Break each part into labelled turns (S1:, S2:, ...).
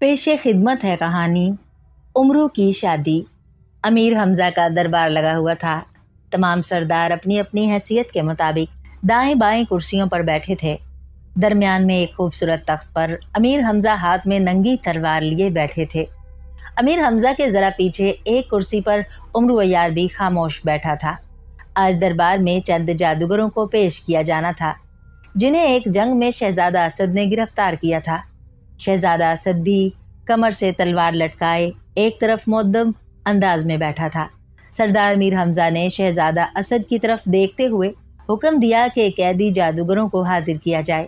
S1: पेशे खिदमत है कहानी उम्रों की शादी। अमीर हमज़ा का दरबार लगा हुआ था। तमाम सरदार अपनी अपनी हैसियत के मुताबिक दाएं बाएं कुर्सियों पर बैठे थे। दरमियान में एक खूबसूरत तख्त पर अमीर हमज़ा हाथ में नंगी तलवार लिए बैठे थे। अमीर हमज़ा के ज़रा पीछे एक कुर्सी पर उम्र वयार भी खामोश बैठा था। आज दरबार में चंद जादूगरों को पेश किया जाना था, जिन्हें एक जंग में शहजादा असद ने गिरफ्तार किया था। शहजादा असद भी कमर से तलवार लटकाए एक तरफ मुअद्दब अंदाज में बैठा था। सरदार मीर हमज़ा ने शहजादा असद की तरफ देखते हुए हुक्म दिया कि कैदी जादूगरों को हाजिर किया जाए।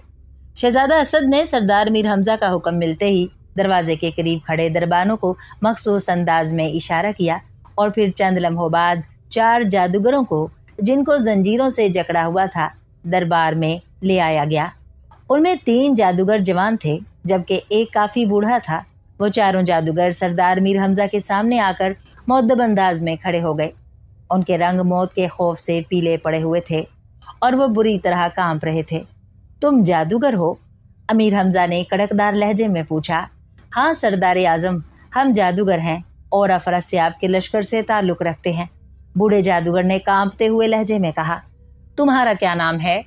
S1: शहजादा असद ने सरदार मीर हमज़ा का हुक्म मिलते ही दरवाजे के करीब खड़े दरबानों को मखसूस अंदाज में इशारा किया और फिर चंद लम्हों बाद 4 जादूगरों को, जिनको जंजीरों से जकड़ा हुआ था, दरबार में ले आया गया। उनमें 3 जादूगर जवान थे, जबकि एक काफ़ी बूढ़ा था। वो चारों जादूगर सरदार मीर हमज़ा के सामने आकर मुअद्दब अंदाज में खड़े हो गए। उनके रंग मौत के खौफ से पीले पड़े हुए थे और वो बुरी तरह कांप रहे थे। तुम जादूगर हो? अमीर हमज़ा ने कड़कदार लहजे में पूछा। हाँ सरदार आज़म, हम जादूगर हैं और अफरस्याब के लश्कर से ताल्लुक़ रखते हैं। बूढ़े जादूगर ने कांपते हुए लहजे में कहा। तुम्हारा क्या नाम है?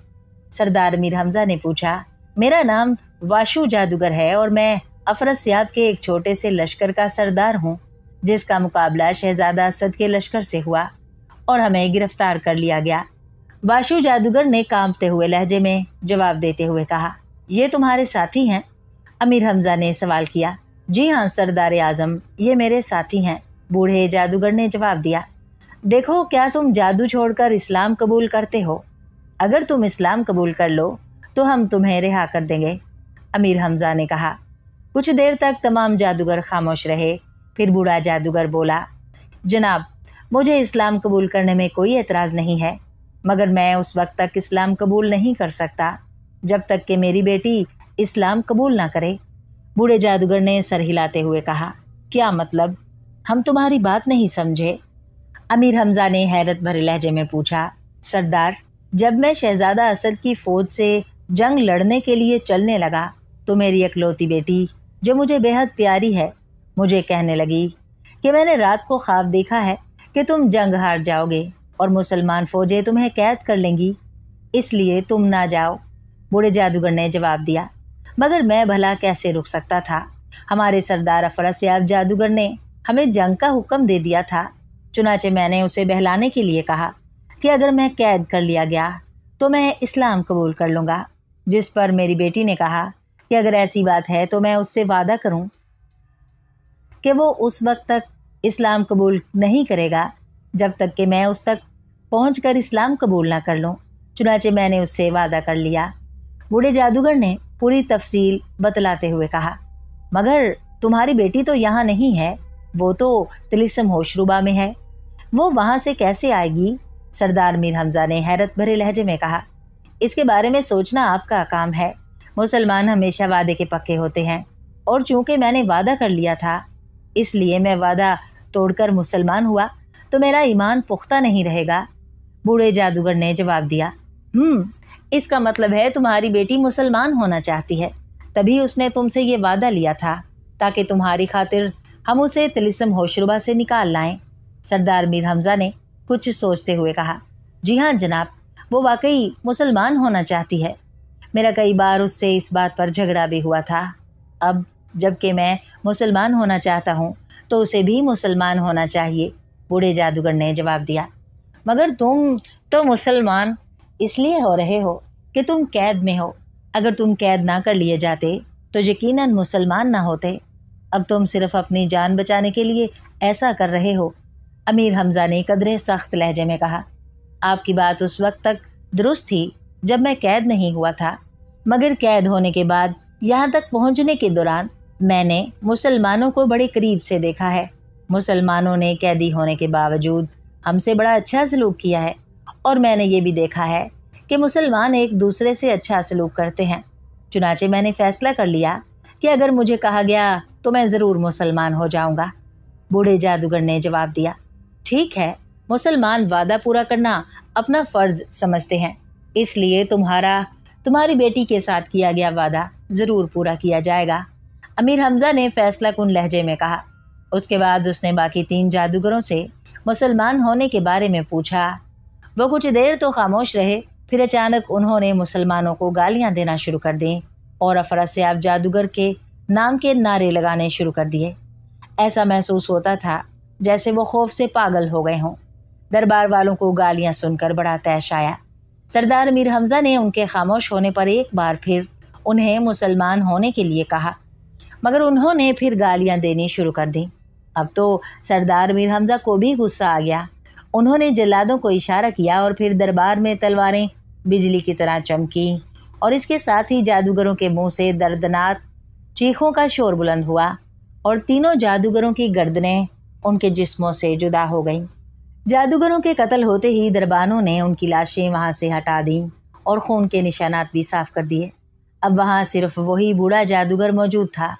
S1: सरदार मीर हमज़ा ने पूछा। मेरा नाम वाशु जादूगर है और मैं अफरस्याब के एक छोटे से लश्कर का सरदार हूँ, जिसका मुकाबला शहजादा असद के लश्कर से हुआ और हमें गिरफ्तार कर लिया गया। वाशु जादूगर ने कांपते हुए लहजे में जवाब देते हुए कहा। ये तुम्हारे साथी हैं? अमीर हमज़ा ने सवाल किया। जी हाँ सरदार आज़म, ये मेरे साथी हैं, बूढ़े जादूगर ने जवाब दिया। देखो, क्या तुम जादू छोड़कर इस्लाम कबूल करते हो? अगर तुम इस्लाम कबूल कर लो तो हम तुम्हें रिहा कर देंगे, अमीर हमज़ा ने कहा। कुछ देर तक तमाम जादूगर खामोश रहे। फिर बूढ़ा जादूगर बोला। जनाब, मुझे इस्लाम कबूल करने में कोई एतराज़ नहीं है, मगर मैं उस वक्त तक इस्लाम कबूल नहीं कर सकता जब तक कि मेरी बेटी इस्लाम कबूल ना करे। बूढ़े जादूगर ने सर हिलाते हुए कहा। क्या मतलब? हम तुम्हारी बात नहीं समझे, अमीर हमज़ा ने हैरत भरे लहजे में पूछा। सरदार, जब मैं शहजादा असद की फ़ौज से जंग लड़ने के लिए चलने लगा तो मेरी इकलौती बेटी, जो मुझे बेहद प्यारी है, मुझे कहने लगी कि मैंने रात को ख्वाब देखा है कि तुम जंग हार जाओगे और मुसलमान फ़ौजें तुम्हें कैद कर लेंगी, इसलिए तुम ना जाओ। बूढ़े जादूगर ने जवाब दिया। मगर मैं भला कैसे रुक सकता था? हमारे सरदार अफरस्याब जादूगर ने हमें जंग का हुक्म दे दिया था। चुनाचे मैंने उसे बहलाने के लिए कहा कि अगर मैं कैद कर लिया गया तो मैं इस्लाम कबूल कर लूँगा, जिस पर मेरी बेटी ने कहा कि अगर ऐसी बात है तो मैं उससे वादा करूं कि वो उस वक्त तक इस्लाम कबूल नहीं करेगा जब तक कि मैं उस तक पहुंचकर इस्लाम कबूल ना कर लूं। चुनाचे मैंने उससे वादा कर लिया। बूढ़े जादूगर ने पूरी तफसील बतलाते हुए कहा। मगर तुम्हारी बेटी तो यहाँ नहीं है, वो तो तिलिस्म होशरुबा में है, वो वहाँ से कैसे आएगी? सरदार मीर हमज़ा ने हैरत भरे लहजे में कहा। इसके बारे में सोचना आपका काम है। मुसलमान हमेशा वादे के पक्के होते हैं, और चूंकि मैंने वादा कर लिया था, इसलिए मैं वादा तोड़कर मुसलमान हुआ तो मेरा ईमान पुख्ता नहीं रहेगा, बूढ़े जादूगर ने जवाब दिया। इसका मतलब है तुम्हारी बेटी मुसलमान होना चाहती है, तभी उसने तुमसे ये वादा लिया था ताकि तुम्हारी खातिर हम उसे तिलिस्म होशरुबा से निकाल लाएं। सरदार मीर हमज़ा ने कुछ सोचते हुए कहा। जी हाँ जनाब, वो वाकई मुसलमान होना चाहती है। मेरा कई बार उससे इस बात पर झगड़ा भी हुआ था। अब जबकि मैं मुसलमान होना चाहता हूँ तो उसे भी मुसलमान होना चाहिए, बूढ़े जादूगर ने जवाब दिया। मगर तुम तो मुसलमान इसलिए हो रहे हो कि तुम कैद में हो। अगर तुम कैद ना कर लिए जाते तो यकीनन मुसलमान ना होते। अब तुम सिर्फ अपनी जान बचाने के लिए ऐसा कर रहे हो, अमीर हमज़ा ने कदरे सख्त लहजे में कहा। आपकी बात उस वक्त तक दुरुस्त थी जब मैं कैद नहीं हुआ था, मगर कैद होने के बाद यहाँ तक पहुँचने के दौरान मैंने मुसलमानों को बड़े करीब से देखा है। मुसलमानों ने कैदी होने के बावजूद हमसे बड़ा अच्छा सलूक किया है, और मैंने ये भी देखा है कि मुसलमान एक दूसरे से अच्छा सलूक करते हैं। चुनाचे मैंने फ़ैसला कर लिया कि अगर मुझे कहा गया तो मैं ज़रूर मुसलमान हो जाऊँगा, बूढ़े जादूगर ने जवाब दिया। ठीक है, मुसलमान वादा पूरा करना अपना फ़र्ज़ समझते हैं, इसलिए तुम्हारी बेटी के साथ किया गया वादा ज़रूर पूरा किया जाएगा। अमीर हमजा ने फैसला कुन लहजे में कहा। उसके बाद उसने बाकी 3 जादूगरों से मुसलमान होने के बारे में पूछा। वो कुछ देर तो खामोश रहे, फिर अचानक उन्होंने मुसलमानों को गालियां देना शुरू कर दी और अफरासियाब जादूगर के नाम के नारे लगाने शुरू कर दिए। ऐसा महसूस होता था जैसे वो खौफ से पागल हो गए हों। दरबार वालों को गालियां सुनकर बड़ा तैश आया। सरदार अमीर हमजा ने उनके खामोश होने पर एक बार फिर उन्हें मुसलमान होने के लिए कहा, मगर उन्होंने फिर गालियां देनी शुरू कर दी। अब तो सरदार अमीर हमजा को भी गुस्सा आ गया। उन्होंने जल्लादों को इशारा किया और फिर दरबार में तलवारें बिजली की तरह चमकी और इसके साथ ही जादूगरों के मुंह से दर्दनाक चीखों का शोर बुलंद हुआ और तीनों जादूगरों की गर्दनें उनके जिस्मों से जुदा हो गईं। जादूगरों के कत्ल होते ही दरबानों ने उनकी लाशें वहां से हटा दी और खून के निशानात भी साफ कर दिए। अब वहां सिर्फ वही बूढ़ा जादूगर मौजूद था।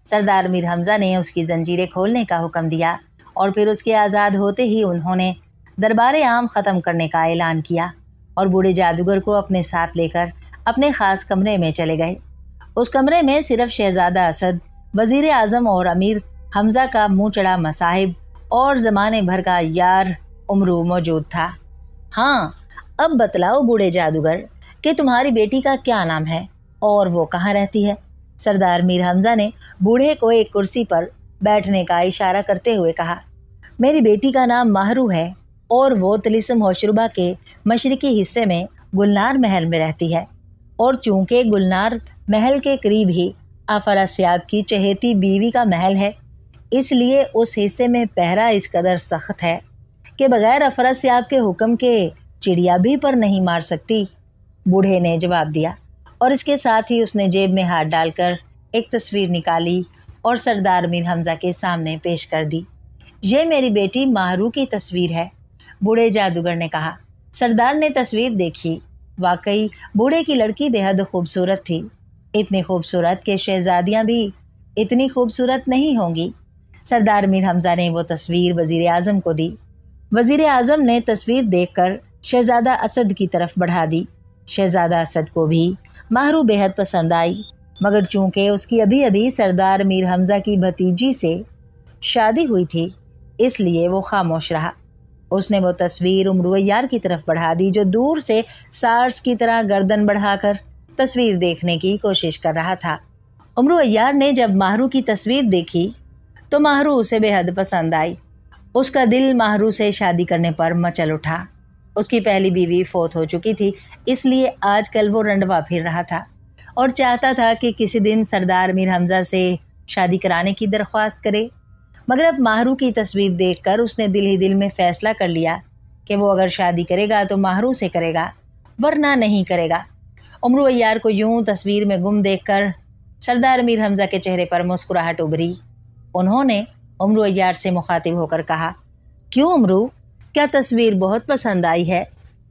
S1: सरदार अमीर हमजा ने उसकी जंजीरें खोलने का हुक्म दिया और फिर उसके आज़ाद होते ही उन्होंने दरबार आम ख़त्म करने का ऐलान किया और बूढ़े जादूगर को अपने साथ लेकर अपने ख़ास कमरे में चले गए। उस कमरे में सिर्फ शहज़ादा असद, वज़ीर आज़म और अमीर हमजा का मुँह चढ़ा मसाहिब और ज़माने भर का यार उमरू मौजूद था। हाँ, अब बतलाओ बूढ़े जादूगर कि तुम्हारी बेटी का क्या नाम है और वो कहाँ रहती है? सरदार मीर हमजा ने बूढ़े को एक कुर्सी पर बैठने का इशारा करते हुए कहा। मेरी बेटी का नाम माहरू है और वो तिलिस्म होशरुबा के मशरकी हिस्से में गुलनार महल में रहती है, और चूंकि गुलनार महल के करीब ही अफरासियाब की चहेती बीवी का महल है, इसलिए उस हिस्से में पहरा इस कदर सख्त है कि बगैर अफरासियाब के हुक्म के चिड़िया भी पर नहीं मार सकती। बूढ़े ने जवाब दिया और इसके साथ ही उसने जेब में हाथ डालकर एक तस्वीर निकाली और सरदार मीर हमजा के सामने पेश कर दी। ये मेरी बेटी माहरू की तस्वीर है, बूढ़े जादूगर ने कहा। सरदार ने तस्वीर देखी। वाकई बूढ़े की लड़की बेहद खूबसूरत थी, इतनी खूबसूरत कि शहजादियाँ भी इतनी खूबसूरत नहीं होंगी। सरदार मीर हमजा ने वो तस्वीर वज़ीर आज़म को दी। वज़ीर आज़म ने तस्वीर देखकर शहज़ादा असद की तरफ बढ़ा दी। शहज़ादा असद को भी माहरू बेहद पसंद आई, मगर चूंकि उसकी अभी अभी सरदार मीर हमजा की भतीजी से शादी हुई थी, इसलिए वो खामोश रहा। उसने वो तस्वीर उमरू अय्यार की तरफ बढ़ा दी, जो दूर से सार्स की तरह गर्दन बढ़ाकर तस्वीर देखने की कोशिश कर रहा था। उमरू अय्यार ने जब माहरू की तस्वीर देखी तो माहरू उसे बेहद पसंद आई। उसका दिल माहरू से शादी करने पर मचल उठा। उसकी पहली बीवी फौत हो चुकी थी, इसलिए आजकल वो रंडवा फिर रहा था और चाहता था कि किसी दिन सरदार मीर हमजा से शादी कराने की दरख्वास्त करे। मगर अब माहरू की तस्वीर देखकर उसने दिल ही दिल में फ़ैसला कर लिया कि वो अगर शादी करेगा तो माहरू से करेगा, वरना नहीं करेगा। उमरू अय्यार को यूं तस्वीर में गुम देखकर सरदार मीर हमजा के चेहरे पर मुस्कुराहट उभरी। उन्होंने उमरू अय्यार से मुखातिब होकर कहा, क्यों उमरू, क्या तस्वीर बहुत पसंद आई है?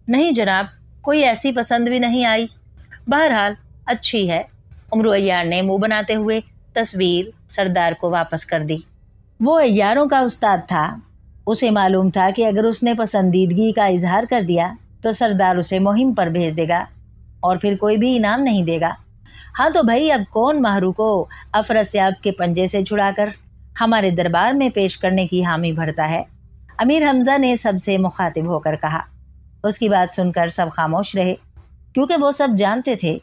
S1: नहीं जनाब, कोई ऐसी पसंद भी नहीं आई। बहरहाल अच्छी है। उमरू अय्यार ने मुंह बनाते हुए तस्वीर सरदार को वापस कर दी। वो अय्यारों का उस्ताद था। उसे मालूम था कि अगर उसने पसंदीदगी का इजहार कर दिया तो सरदार उसे मुहिम पर भेज देगा और फिर कोई भी इनाम नहीं देगा। हाँ तो भाई, अब कौन माहरू को अफरासियाब के पंजे से छुड़ाकर हमारे दरबार में पेश करने की हामी भरता है? अमीर हमजा ने सबसे मुखातिब होकर कहा। उसकी बात सुनकर सब खामोश रहे, क्योंकि वो सब जानते थे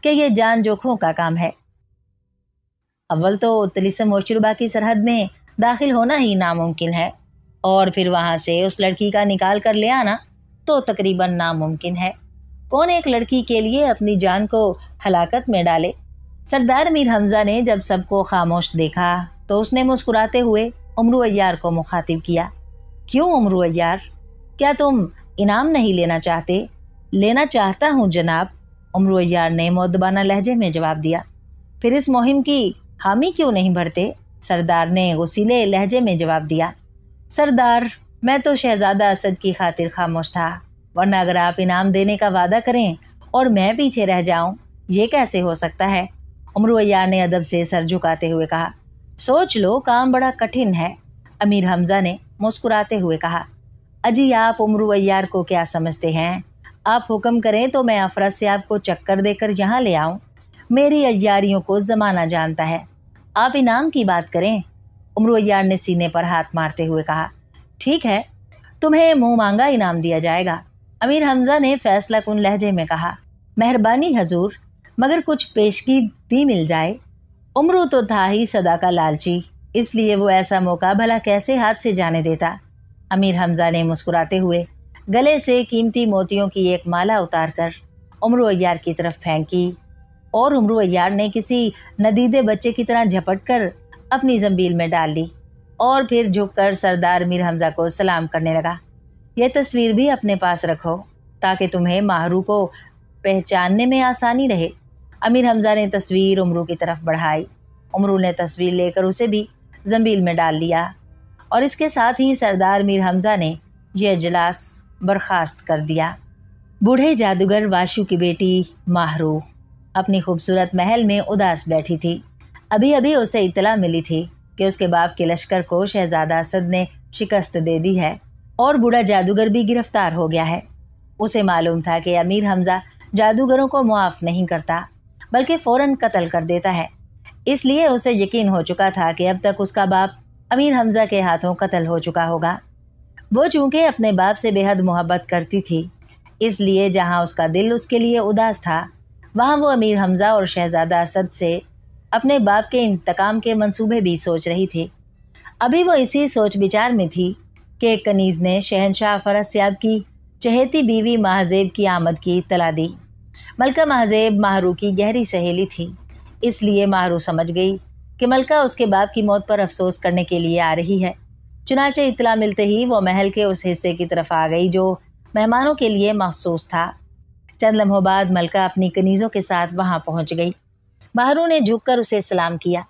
S1: कि ये जान जोखों का काम है। अव्वल तो तिलिस्म होशरुबा की सरहद में दाखिल होना ही नामुमकिन है, और फिर वहाँ से उस लड़की का निकाल कर ले आना तो तकरीबन नामुमकिन है। कौन एक लड़की के लिए अपनी जान को हलाकत में डाले? सरदार मीर हमजा ने जब सबको खामोश देखा तो उसने मुस्कुराते हुए उमरू अय्यार को मुखातिब किया। क्यों उमरू अय्यार, क्या तुम इनाम नहीं लेना चाहते? लेना चाहता हूँ जनाब, उमरू अय्यार ने मुअद्दबाना लहजे में जवाब दिया। फिर इस मुहिम की हामी क्यों नहीं भरते? सरदार ने गुस्सीले लहजे में जवाब दिया। सरदार, मैं तो शहजादा असद की खातिर खामोश था, वरना अगर आप इनाम देने का वादा करें और मैं पीछे रह जाऊं, ये कैसे हो सकता है? उमरू अय्यार ने अदब से सर झुकाते हुए कहा। सोच लो, काम बड़ा कठिन है, अमीर हमजा ने मुस्कुराते हुए कहा। अजी, आप उमरू अय्यार को क्या समझते हैं? आप हुक्म करें तो मैं अफरासियाब को चक्कर देकर यहाँ ले आऊँ, मेरी अय्यारियों को ज़माना जानता है। आप इनाम की बात करें। उमरो अय्यार ने सीने पर हाथ मारते हुए कहा। ठीक है, तुम्हें मुँह मांगा इनाम दिया जाएगा। अमीर हमज़ा ने फैसला कुन लहजे में कहा। मेहरबानी हजूर, मगर कुछ पेशगी भी मिल जाए। उमरो तो था ही सदा का लालची, इसलिए वो ऐसा मौका भला कैसे हाथ से जाने देता। अमीर हमज़ा ने मुस्कुराते हुए गले से कीमती मोतियों की एक माला उतारकर उमरो अय्यार की तरफ फेंकी और उमरो अय्यार ने किसी नदीदे बच्चे की तरह झपट कर अपनी जंबील में डाल ली और फिर झुककर सरदार अमीर हमज़ा को सलाम करने लगा। यह तस्वीर भी अपने पास रखो ताकि तुम्हें माहरू को पहचानने में आसानी रहे। अमीर हमज़ा ने तस्वीर उमरू की तरफ बढ़ाई। उमरू ने तस्वीर लेकर उसे भी जंबील में डाल लिया और इसके साथ ही सरदार अमीर हमज़ा ने यह इजलास बर्खास्त कर दिया। बूढ़े जादूगर वाशु की बेटी माहरू अपनी खूबसूरत महल में उदास बैठी थी। अभी अभी उसे इत्तला मिली थी कि उसके बाप के लश्कर को शहजादा असद ने शिकस्त दे दी है और बूढ़ा जादूगर भी गिरफ्तार हो गया है। उसे मालूम था कि अमीर हमज़ा जादूगरों को मुआफ़ नहीं करता बल्कि फ़ौरन कत्ल कर देता है। इसलिए उसे यकीन हो चुका था कि अब तक उसका बाप अमीर हमज़ा के हाथों कत्ल हो चुका होगा। वो चूँकि अपने बाप से बेहद मोहब्बत करती थी, इसलिए जहाँ उसका दिल उसके लिए उदास था वहाँ वो अमीर हमज़ा और शहज़ादा असद से अपने बाप के इंतकाम के मंसूबे भी सोच रही थी। अभी वो इसी सोच विचार में थी कि एक कनीज़ ने शहनशाह फरस्याब की चहेती बीवी महज़ेब की आमद की इत्तला दी। मलका महज़ेब माहरू की गहरी सहेली थी, इसलिए माहरू समझ गई कि मलका उसके बाप की मौत पर अफसोस करने के लिए आ रही है। चुनाचे इत्तला मिलते ही वो महल के उस हिस्से की तरफ आ गई जो मेहमानों के लिए मखसूस था। चंद लम्हों बाद मलका अपनी कनीज़ों के साथ वहाँ पहुँच गई। माहरू ने झुककर उसे सलाम किया।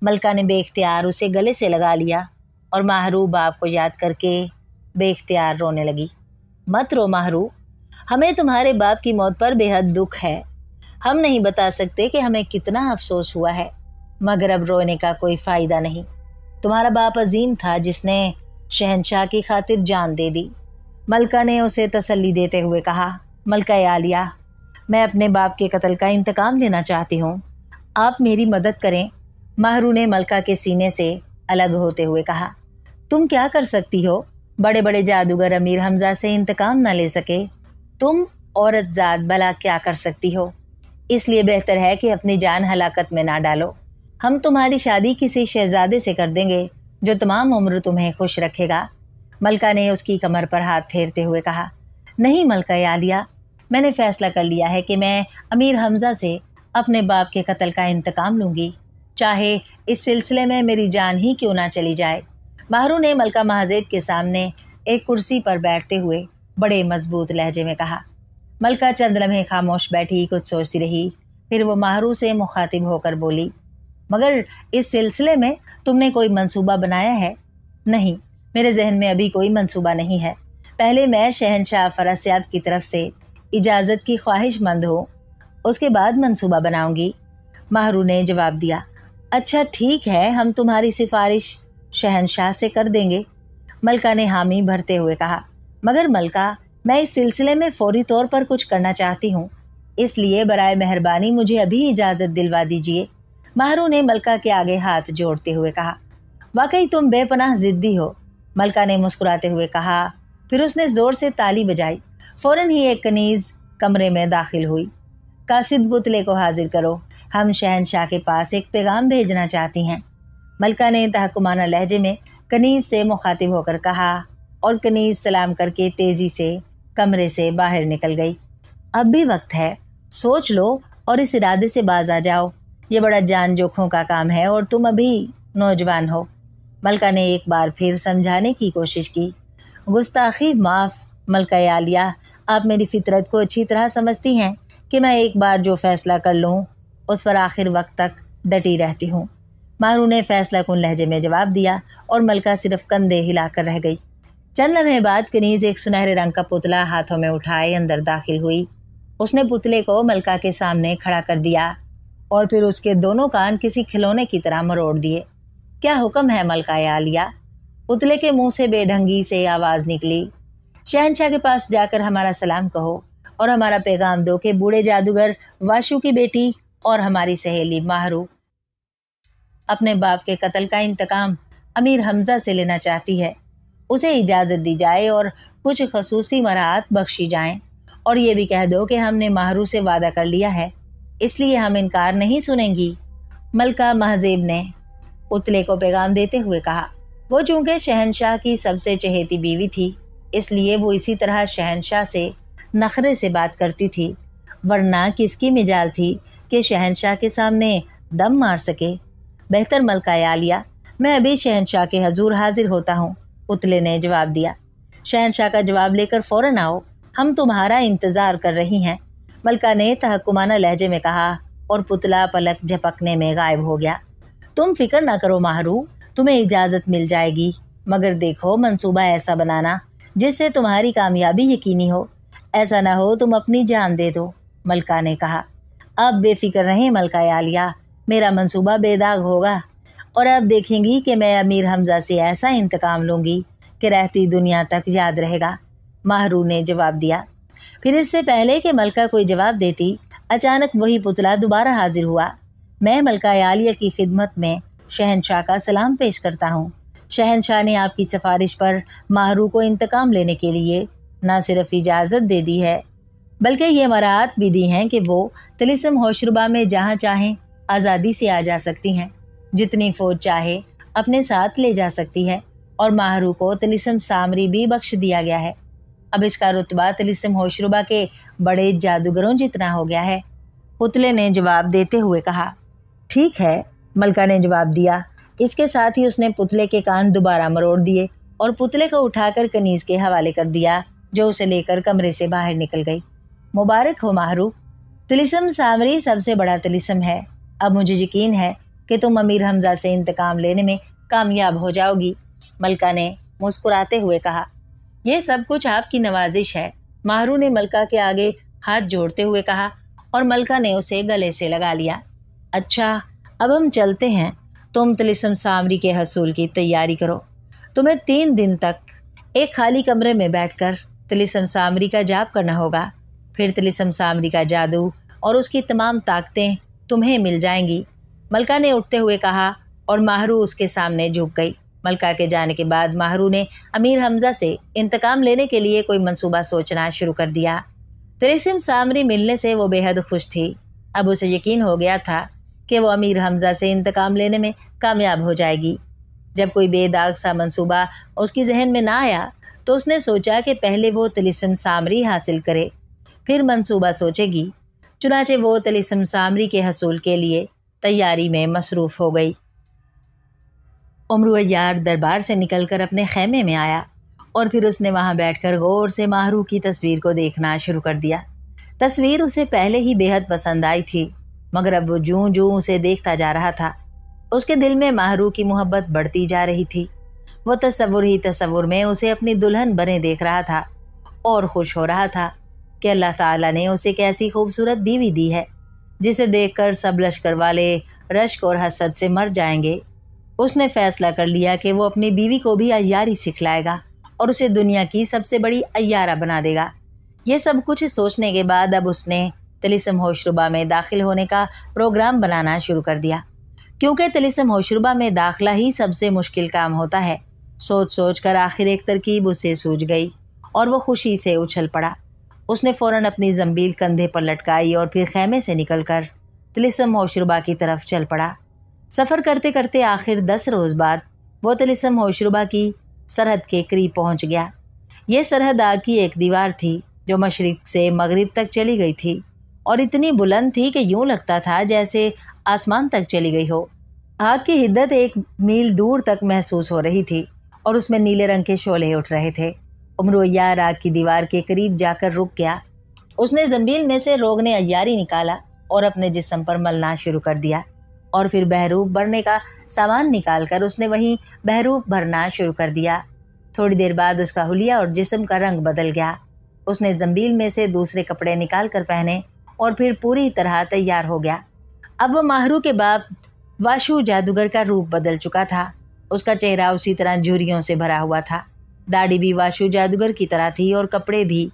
S1: मलका ने बेख्तियार उसे गले से लगा लिया और माहरू बाप को याद करके बेख्तियार रोने लगी। मत रो माहरू, हमें तुम्हारे बाप की मौत पर बेहद दुख है। हम नहीं बता सकते कि हमें कितना अफसोस हुआ है, मगर अब रोने का कोई फ़ायदा नहीं। तुम्हारा बाप अजीम था जिसने शहनशाह की खातिर जान दे दी। मलका ने उसे तसल्ली देते हुए कहा। मलका आलिया, मैं अपने बाप के कत्ल का इंतकाम लेना चाहती हूँ, आप मेरी मदद करें। माहरू ने मलका के सीने से अलग होते हुए कहा। तुम क्या कर सकती हो? बड़े बड़े जादूगर अमीर हमज़ा से इंतकाम न ले सके, तुम औरत ज़ात भला क्या कर सकती हो? इसलिए बेहतर है कि अपनी जान हलाकत में ना डालो। हम तुम्हारी शादी किसी शहजादे से कर देंगे जो तमाम उम्र तुम्हें खुश रखेगा। मलका ने उसकी कमर पर हाथ फेरते हुए कहा। नहीं मलका आलिया, मैंने फ़ैसला कर लिया है कि मैं अमीर हमज़ा से अपने बाप के कत्ल का इंतकाम लूँगी, चाहे इस सिलसिले में मेरी जान ही क्यों ना चली जाए। माहरू ने मलका महज़ेब के सामने एक कुर्सी पर बैठते हुए बड़े मजबूत लहजे में कहा। मलका चंद लम्हे खामोश बैठी कुछ सोचती रही। फिर वो माहरू से मुखातिब होकर बोली, मगर इस सिलसिले में तुमने कोई मंसूबा बनाया है? नहीं, मेरे जहन में अभी कोई मंसूबा नहीं है। पहले मैं शहनशाह फरस्याब की तरफ से इजाज़त की ख्वाहिशमंद हूँ, उसके बाद मंसूबा बनाऊंगी। माहरू ने जवाब दिया। अच्छा ठीक है, हम तुम्हारी सिफारिश शहनशाह से कर देंगे। मलका ने हामी भरते हुए कहा। मगर मलका, मैं इस सिलसिले में फौरी तौर पर कुछ करना चाहती हूँ, इसलिए बराए मेहरबानी मुझे अभी इजाज़त दिलवा दीजिए। माहरू ने मलका के आगे हाथ जोड़ते हुए कहा। वाकई तुम बेपनाह ज़िद्दी हो, मलका ने मुस्कुराते हुए कहा। फिर उसने ज़ोर से ताली बजाई। फ़ौरन ही एक कनीज़ कमरे में दाखिल हुई। कासिद पुतले को हाजिर करो, हम शहनशाह के पास एक पैगाम भेजना चाहती हैं। मलका ने तहकुमाना लहजे में कनीज़ से मुखातिब होकर कहा और कनीज़ सलाम करके तेज़ी से कमरे से बाहर निकल गई। अब भी वक्त है, सोच लो और इस इरादे से बाज आ जाओ। ये बड़ा जान जोखों का काम है और तुम अभी नौजवान हो। मलका ने एक बार फिर समझाने की कोशिश की। गुस्ताखी माफ़ मलका आलिया, आप मेरी फितरत को अच्छी तरह समझती हैं कि मैं एक बार जो फ़ैसला कर लूँ उस पर आखिर वक्त तक डटी रहती हूँ। माहरू ने फ़ैसला कुन लहजे में जवाब दिया और मलका सिर्फ कंधे हिलाकर रह गई। चंद लम्हे बाद कनीज़ एक सुनहरे रंग का पुतला हाथों में उठाए अंदर दाखिल हुई। उसने पुतले को मलका के सामने खड़ा कर दिया और फिर उसके दोनों कान किसी खिलौने की तरह मरोड़ दिए। क्या हुक्म है मलका आलिया? पुतले के मुंह से बेढंगी से आवाज़ निकली। शहनशाह के पास जाकर हमारा सलाम कहो और हमारा पैगाम दो कि बूढ़े जादूगर वाशु की बेटी और हमारी सहेली माहरू अपने बाप के कत्ल का इंतकाम अमीर हमजा से लेना चाहती है। उसे इजाज़त दी जाए और कुछ खसूसी मराहत बख्शी जाएं, और ये भी कह दो कि हमने माहरू से वादा कर लिया है, इसलिए हम इनकार नहीं सुनेंगी। मलका महजेब ने पुतले को पैगाम देते हुए कहा। वो चूंकि शहनशाह की सबसे चहेती बीवी थी, इसलिए वो इसी तरह शहनशाह से नखरे से बात करती थी, वरना किसकी मिजाल थी कि शहनशाह के सामने दम मार सके। बेहतर मलका आलिया, मैं अभी शहनशाह के हजूर हाजिर होता हूँ, पुतले ने जवाब दिया। शहनशाह का जवाब लेकर फौरन आओ, हम तुम्हारा इंतज़ार कर रही हैं, मलका ने तहकुमाना लहजे में कहा, और पुतला पलक झपकने में गायब हो गया। तुम फिक्र ना करो माहरू, तुम्हें इजाज़त मिल जाएगी, मगर देखो मंसूबा ऐसा बनाना जिससे तुम्हारी कामयाबी यकीनी हो। ऐसा ना हो तुम अपनी जान दे दो, मलका ने कहा। अब बेफिक्र रहें मलका आलिया, मेरा मंसूबा बेदाग होगा, और अब देखेंगी कि मैं अमीर हमजा से ऐसा इंतकाम लूँगी कि रहती दुनिया तक याद रहेगा, माहरू ने जवाब दिया। फिर इससे पहले कि मलका कोई जवाब देती, अचानक वही पुतला दोबारा हाजिर हुआ। मैं मलका आलिया की खिदमत में शहनशाह का सलाम पेश करता हूँ। शहनशाह ने आपकी सिफारिश पर माहरू को इंतकाम लेने के लिए न सिर्फ इजाज़त दे दी है, बल्कि ये मराहत भी दी हैं कि वो तिलिस्म होशरुबा में जहाँ चाहें आज़ादी से आ जा सकती हैं, जितनी फ़ौज चाहे अपने साथ ले जा सकती है, और माहरू को तिलिस्म सामरी भी बख्श दिया गया है। अब इसका रुतबा तिलिस्म होशरुबा के बड़े जादूगरों जितना हो गया है, पुतले ने जवाब देते हुए कहा। ठीक है, मलका ने जवाब दिया। इसके साथ ही उसने पुतले के कान दोबारा मरोड़ दिए और पुतले को उठाकर कनीज़ के हवाले कर दिया, जो उसे लेकर कमरे से बाहर निकल गई। मुबारक हो माहरू, तिलिस्म सामरी सबसे बड़ा तिलिस्म है। अब मुझे यकीन है कि तुम अमीर हमजा से इंतकाम लेने में कामयाब हो जाओगी, मलका ने मुस्कुराते हुए कहा। यह सब कुछ आपकी नवाजिश है, माहरू ने मलका के आगे हाथ जोड़ते हुए कहा, और मलका ने उसे गले से लगा लिया। अच्छा, अब हम चलते हैं, तुम तिलिस्म सामरी के हसूल की तैयारी करो। तुम्हें 3 दिन तक एक खाली कमरे में बैठकर तिलिस्म सामरी का जाप करना होगा। फिर तिलिस्म सामरी का जादू और उसकी तमाम ताकतें तुम्हें मिल जाएंगी, मलका ने उठते हुए कहा, और माहरू उसके सामने झुक गई। मलका के जाने के बाद माहरू ने अमीर हमजा से इंतकाम लेने के लिए कोई मंसूबा सोचना शुरू कर दिया। तिलिस्म सामरी मिलने से वो बेहद खुश थी। अब उसे यकीन हो गया था कि वो अमीर हमजा से इंतकाम लेने में कामयाब हो जाएगी। जब कोई बेदाग सा मंसूबा उसकी जहन में ना आया, तो उसने सोचा कि पहले वो तिलिस्म सामरी हासिल करे, फिर मंसूबा सोचेगी। चुनाचे वो तिलिस्म सामरी के हसूल के लिए तैयारी में मसरूफ़ हो गई। उमर अय्यार दरबार से निकलकर अपने खैमे में आया, और फिर उसने वहाँ बैठकर गौर से माहरू की तस्वीर को देखना शुरू कर दिया। तस्वीर उसे पहले ही बेहद पसंद आई थी, मगर अब वो जूं जूं उसे देखता जा रहा था, उसके दिल में माहरू की मोहब्बत बढ़ती जा रही थी। वो तसव्वुर ही तसव्वुर में उसे अपनी दुल्हन बने देख रहा था, और खुश हो रहा था कि अल्लाह ताला ने उसे एक ऐसी खूबसूरत बीवी दी है जिसे देखकर सब लश्कर वाले रश्क और हसद से मर जाएंगे। उसने फैसला कर लिया कि वो अपनी बीवी को भी अय्यारी सिखलाएगा और उसे दुनिया की सबसे बड़ी अय्यारा बना देगा। ये सब कुछ सोचने के बाद अब उसने तिलिस्म होशरुबा में दाखिल होने का प्रोग्राम बनाना शुरू कर दिया, क्योंकि तिलिस्म होशरुबा में दाखिला ही सबसे मुश्किल काम होता है। सोच सोच कर आखिर एक तरकीब उसे सूझ गई और वो खुशी से उछल पड़ा। उसने फ़ौरन अपनी ज़ंबील कंधे पर लटकाई और फिर खैमे से निकलकर तिलिस्म होशरुबा की तरफ चल पड़ा। सफ़र करते करते आखिर 10 रोज़ बाद वो तिलिस्म होशरुबा की सरहद के करीब पहुंच गया। ये सरहद आग की एक दीवार थी जो मशरिक़ से मगरिब तक चली गई थी और इतनी बुलंद थी कि यूँ लगता था जैसे आसमान तक चली गई हो। आग की हिद्दत 1 मील दूर तक महसूस हो रही थी और उसमें नीले रंग के शोले उठ रहे थे। उमर अय्यार आग की दीवार के करीब जाकर रुक गया। उसने ज़ंबील में से रोगने अय्यारी निकाला और अपने जिस्म पर मलना शुरू कर दिया, और फिर बहरूप भरने का सामान निकालकर उसने वहीं बहरूप भरना शुरू कर दिया। थोड़ी देर बाद उसका हुलिया और जिस्म का रंग बदल गया। उसने ज़ंबील में से दूसरे कपड़े निकाल कर पहने और फिर पूरी तरह तैयार हो गया। अब वो माहरू के बाप वाशु जादूगर का रूप बदल चुका था। उसका चेहरा उसी तरह झुर्रियों से भरा हुआ था। दाढ़ी भी वाशु जादूगर की तरह थी और कपड़े भी।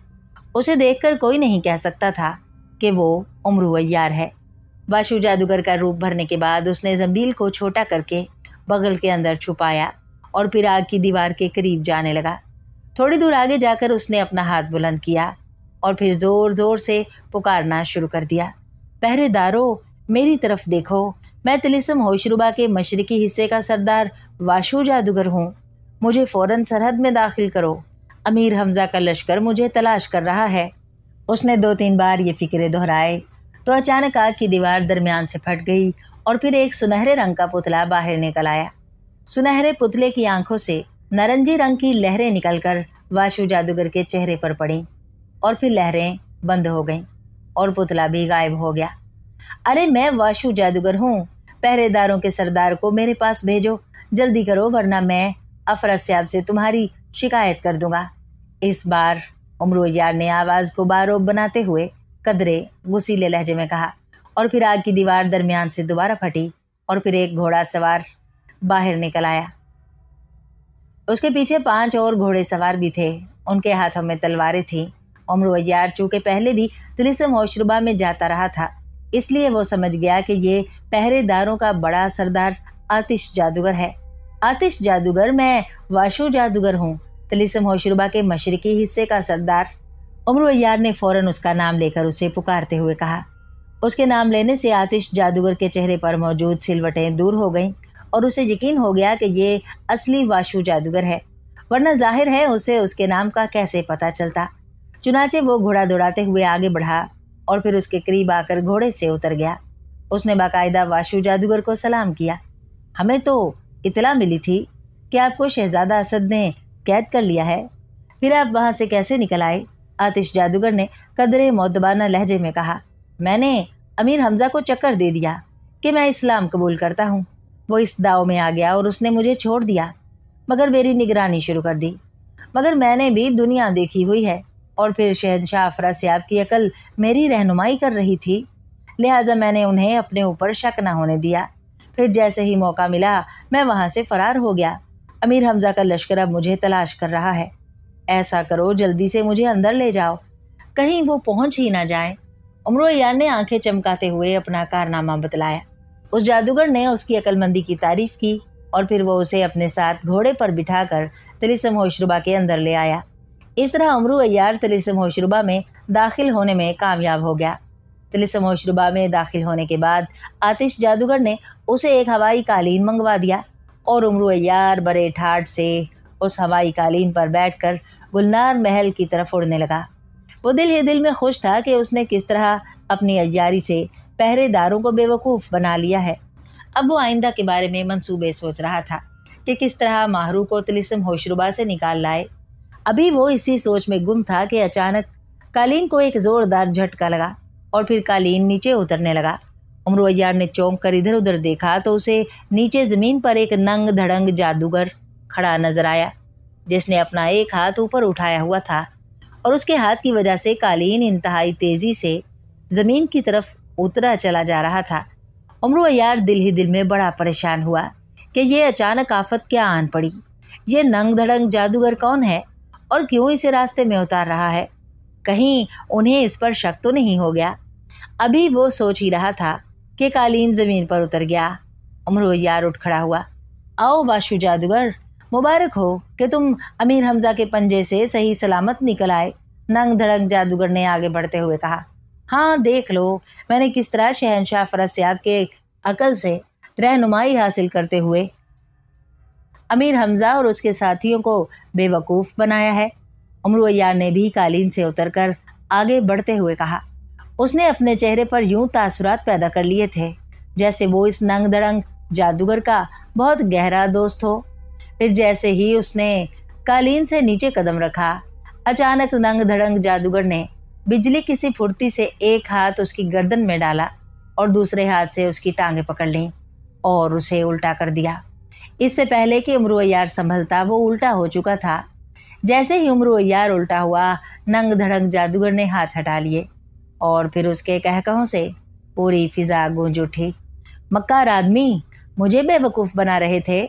S1: उसे देखकर कोई नहीं कह सकता था कि वो उमरू अय्यार है। वाशु जादूगर का रूप भरने के बाद उसने जंबील को छोटा करके बगल के अंदर छुपाया और फिर आग की दीवार के करीब जाने लगा। थोड़ी दूर आगे जाकर उसने अपना हाथ बुलंद किया और फिर जोर जोर से पुकारना शुरू कर दिया, पहरेदारों मेरी तरफ देखो, मैं तिलिस्म होशरुबा के मशरिकी हिस्से का सरदार वाशु जादूगर हूँ। मुझे फ़ौरन सरहद में दाखिल करो, अमीर हमजा का लश्कर मुझे तलाश कर रहा है। उसने 2-3 बार ये फिक्रे दोहराए तो अचानक आग की दीवार दरमियान से फट गई और फिर एक सुनहरे रंग का पुतला बाहर निकल आया। सुनहरे पुतले की आंखों से नारंगी रंग की लहरें निकलकर वाशु जादूगर के चेहरे पर पड़ीं और फिर लहरें बंद हो गईं और पुतला भी गायब हो गया। अरे मैं वाशु जादूगर हूँ, पहरेदारों के सरदार को मेरे पास भेजो, जल्दी करो वरना मैं अफरस्याब से तुम्हारी शिकायत कर दूंगा। इस बार उमरू अय्यार ने आवाज़ को बारोब बनाते हुए कदरे गुस्सीले लहजे में कहा और फिर आग की दीवार दरमियान से दोबारा फटी और फिर एक घोड़ा सवार बाहर निकल आया। उसके पीछे 5 और घोड़े सवार भी थे, उनके हाथों में तलवारें थीं। उमरू अय्यार चूँकि पहले भी तिलिस्म होशरुबा में जाता रहा था, इसलिए वो समझ गया कि ये पहरेदारों का बड़ा सरदार आतिश जादूगर है। आतिश जादूगर, मैं वाशु जादूगर हूँ, तिलिस्म होशरुबा के मशरिकी हिस्से का सरदार। उमरू अय्यार ने फ़ौरन उसका नाम लेकर उसे पुकारते हुए कहा। उसके नाम लेने से आतिश जादूगर के चेहरे पर मौजूद सिलवटें दूर हो गईं और उसे यकीन हो गया कि ये असली वाशु जादूगर है, वरना जाहिर है उसे उसके नाम का कैसे पता चलता। चुनाचे वो घोड़ा दौड़ाते हुए आगे बढ़ा और फिर उसके करीब आकर घोड़े से उतर गया। उसने बाकायदा वाशु जादूगर को सलाम किया। हमें तो इतला मिली थी कि आपको शहजादा असद ने कैद कर लिया है, फिर आप वहाँ से कैसे निकल आए? आतिश जादूगर ने कदरे मौदबाना लहजे में कहा। मैंने अमीर हमजा को चक्कर दे दिया कि मैं इस्लाम कबूल करता हूँ। वो इस दाव में आ गया और उसने मुझे छोड़ दिया, मगर मेरी निगरानी शुरू कर दी। मगर मैंने भी दुनिया देखी हुई है और फिर शहनशाह अफरासियाब की अकल मेरी रहनुमाई कर रही थी, लिहाजा मैंने उन्हें अपने ऊपर शक न होने दिया। फिर जैसे ही मौका मिला मैं वहाँ से फ़रार हो गया। अमीर हमजा का लश्कर अब मुझे तलाश कर रहा है। ऐसा करो, जल्दी से मुझे अंदर ले जाओ, कहीं वो पहुँच ही ना जाए। उमरू अय्यार ने आंखें चमकाते हुए अपना कारनामा बतलाया। उस जादूगर ने उसकी अक्लमंदी की तारीफ़ की और फिर वो उसे अपने साथ घोड़े पर बिठाकर तिलिस्म होशरुबा के अंदर ले आया। इस तरह उमरू अय्यार तिलिस्म होशरुबा में दाखिल होने में कामयाब हो गया। तिलिस्म होशरुबा में दाखिल होने के बाद आतिश जादूगर ने उसे एक हवाई कालीन मंगवा दिया और उमरू अय्यार बड़े ठाठ से उस हवाई कालीन पर बैठकर गुलनार महल की तरफ उड़ने लगा। वो दिल ही दिल में खुश था कि उसने किस तरह अपनी अय्यारी से पहरेदारों को बेवकूफ़ बना लिया है। अब वो आइंदा के बारे में मंसूबे सोच रहा था कि किस तरह माहरू को तिलिस्म होशरुबा से निकाल लाए। अभी वो इसी सोच में गुम था कि अचानक कालीन को एक ज़ोरदार झटका लगा और फिर कालीन नीचे उतरने लगा। उमरू अय्यार ने चौंक कर इधर उधर देखा तो उसे नीचे ज़मीन पर एक नंग धड़ंग जादूगर खड़ा नजर आया, जिसने अपना एक हाथ ऊपर उठाया हुआ था और उसके हाथ की वजह से कालीन इंतहाई तेज़ी से ज़मीन की तरफ उतरा चला जा रहा था। उमरू अय्यार दिल ही दिल में बड़ा परेशान हुआ कि ये अचानक आफत क्या आन पड़ी। ये नंग धड़ंग जादूगर कौन है और क्यों इसे रास्ते में उतार रहा है? कहीं उन्हें इस पर शक तो नहीं हो गया? अभी वो सोच ही रहा था कि कालीन ज़मीन पर उतर गया। उमरू अय्यार उठ खड़ा हुआ। आओ वाशु जादूगर, मुबारक हो कि तुम अमीर हमजा के पंजे से सही सलामत निकल आए, नंग धड़ंग जादूगर ने आगे बढ़ते हुए कहा। हाँ, देख लो मैंने किस तरह शहनशाह अफरासियाब के अकल से रहनुमाई हासिल करते हुए अमीर हमजा और उसके साथियों को बेवकूफ़ बनाया है। उमरू अय्यार ने भी कालीन से उतरकर आगे बढ़ते हुए कहा। उसने अपने चेहरे पर यूं तासुरात पैदा कर लिए थे जैसे वो इस नंग धड़ंग जादूगर का बहुत गहरा दोस्त हो। फिर जैसे ही उसने कालीन से नीचे कदम रखा, अचानक नंग धड़ंग जादूगर ने बिजली की सी फुर्ती से एक हाथ उसकी गर्दन में डाला और दूसरे हाथ से उसकी टांगें पकड़ लीं और उसे उल्टा कर दिया। इससे पहले कि उमरू अय्यार संभलता, वो उल्टा हो चुका था। जैसे ही उमरू अय्यार उल्टा हुआ, नंग धड़ंग जादूगर ने हाथ हटा लिए और फिर उसके कहकहों से पूरी फिजा गूंज उठी। मक्कार आदमी, मुझे बेवकूफ़ बना रहे थे,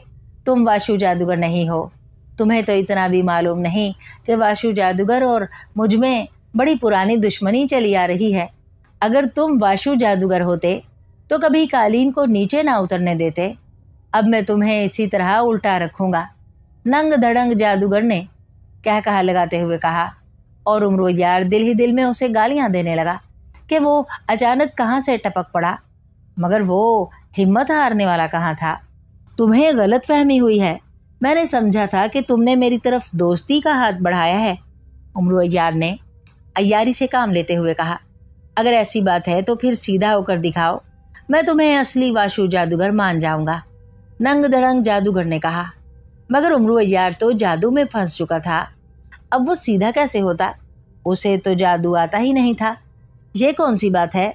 S1: तुम वाशु जादूगर नहीं हो। तुम्हें तो इतना भी मालूम नहीं कि वाशु जादूगर और मुझ में बड़ी पुरानी दुश्मनी चली आ रही है। अगर तुम वाशु जादूगर होते तो कभी कालीन को नीचे ना उतरने देते। अब मैं तुम्हें इसी तरह उल्टा रखूंगा, नंग धड़ंग जादूगर ने कह कहा लगाते हुए कहा। और उमरो दिल ही दिल में उसे गालियां देने लगा कि वो अचानक कहाँ से टपक पड़ा, मगर वो हिम्मत हारने वाला कहाँ था। तुम्हें गलतफहमी हुई है, मैंने समझा था कि तुमने मेरी तरफ दोस्ती का हाथ बढ़ाया है, उमरो ने अय्यारी से काम लेते हुए कहा। अगर ऐसी बात है तो फिर सीधा होकर दिखाओ, मैं तुम्हें असली वाशु जादूगर मान जाऊंगा, नंग धड़ंग जादूगर ने कहा। मगर उमरो तो जादू में फंस चुका था, अब वो सीधा कैसे होता, उसे तो जादू आता ही नहीं था। ये कौन सी बात है,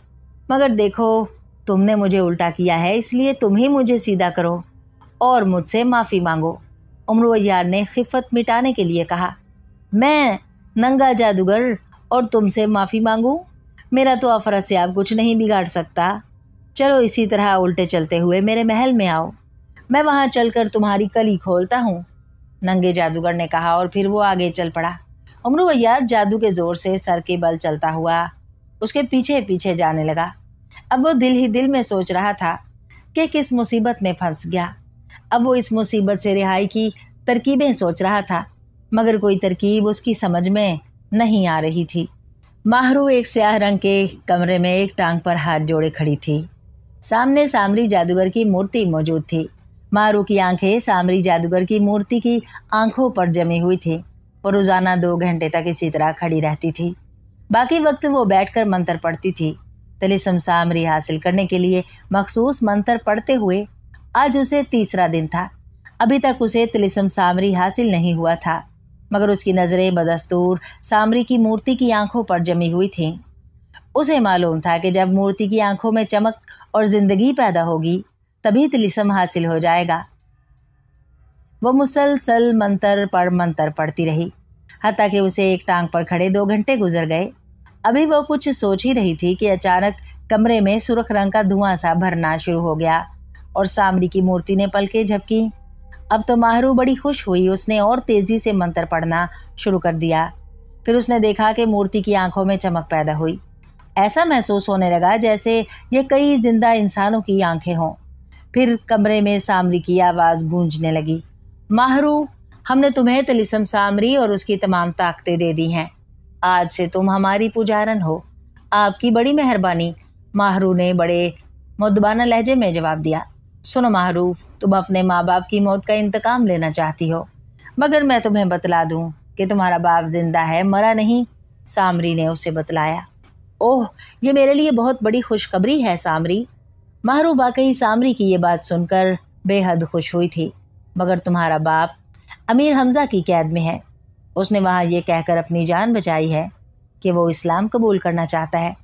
S1: मगर देखो तुमने मुझे उल्टा किया है, इसलिए तुम ही मुझे सीधा करो और मुझसे माफ़ी मांगो, उमरो ने खिफत मिटाने के लिए कहा। मैं नंगा जादूगर और तुमसे माफ़ी मांगूं? मेरा तो अफरस्याब कुछ नहीं बिगाड़ सकता। चलो इसी तरह उल्टे चलते हुए मेरे महल में आओ, मैं वहाँ चलकर तुम्हारी कली खोलता हूँ, नंगे जादूगर ने कहा। और फिर वो आगे चल पड़ा। उमरो जादू के ज़ोर से सर के बल चलता हुआ उसके पीछे पीछे जाने लगा। अब वो दिल ही दिल में सोच रहा था कि किस मुसीबत में फंस गया। अब वो इस मुसीबत से रिहाई की तरकीबें सोच रहा था, मगर कोई तरकीब उसकी समझ में नहीं आ रही थी। माहरू एक स्याह रंग के कमरे में एक टांग पर हाथ जोड़े खड़ी थी। सामने सामरी जादूगर की मूर्ति मौजूद थी। माहरू की आंखें सामरी जादूगर की मूर्ति की आंखों पर जमी हुई थी। वो रोज़ाना 2 घंटे तक इसी तरह खड़ी रहती थी। बाकी वक्त वो बैठकर मंत्र पढ़ती थी। तिलिस्म सामरी हासिल करने के लिए मखसूस मंत्र पढ़ते हुए आज उसे 3रा दिन था। अभी तक उसे तिलिस्म सामरी हासिल नहीं हुआ था, मगर उसकी नज़रें बदस्तूर सामरी की मूर्ति की आंखों पर जमी हुई थीं। उसे मालूम था कि जब मूर्ति की आंखों में चमक और ज़िंदगी पैदा होगी तभी तिलिस्म हासिल हो जाएगा। वो मुसलसल मंत्र पढ़ती रही, हत्ता कि उसे एक टांग पर खड़े 2 घंटे गुजर गए। अभी वो कुछ सोच ही रही थी कि अचानक कमरे में सुर्ख रंग का धुआं सा भरना शुरू हो गया और सामरी की मूर्ति ने पलकें झपकी। अब तो माहरू बड़ी खुश हुई। उसने और तेज़ी से मंत्र पढ़ना शुरू कर दिया। फिर उसने देखा कि मूर्ति की आंखों में चमक पैदा हुई। ऐसा महसूस होने लगा जैसे ये कई जिंदा इंसानों की आंखें हों। फिर कमरे में सामरी की आवाज़ गूंजने लगी, माहरू, हमने तुम्हें तिलिस्म सामरी और उसकी तमाम ताकतें दे दी हैं। आज से तुम हमारी पुजारन हो। आपकी बड़ी मेहरबानी, माहरू ने बड़े मुद्दबाना लहजे में जवाब दिया। सुनो माहरू, तुम अपने माँ बाप की मौत का इंतकाम लेना चाहती हो, मगर मैं तुम्हें बतला दूं कि तुम्हारा बाप जिंदा है, मरा नहीं, सामरी ने उसे बतलाया। ओह, ये मेरे लिए बहुत बड़ी खुशखबरी है सामरी। माहरू वाकई सामरी की ये बात सुनकर बेहद खुश हुई थी। मगर तुम्हारा बाप अमीर हमजा की कैद में है। उसने वहाँ ये कहकर अपनी जान बचाई है कि वो इस्लाम कबूल करना चाहता है।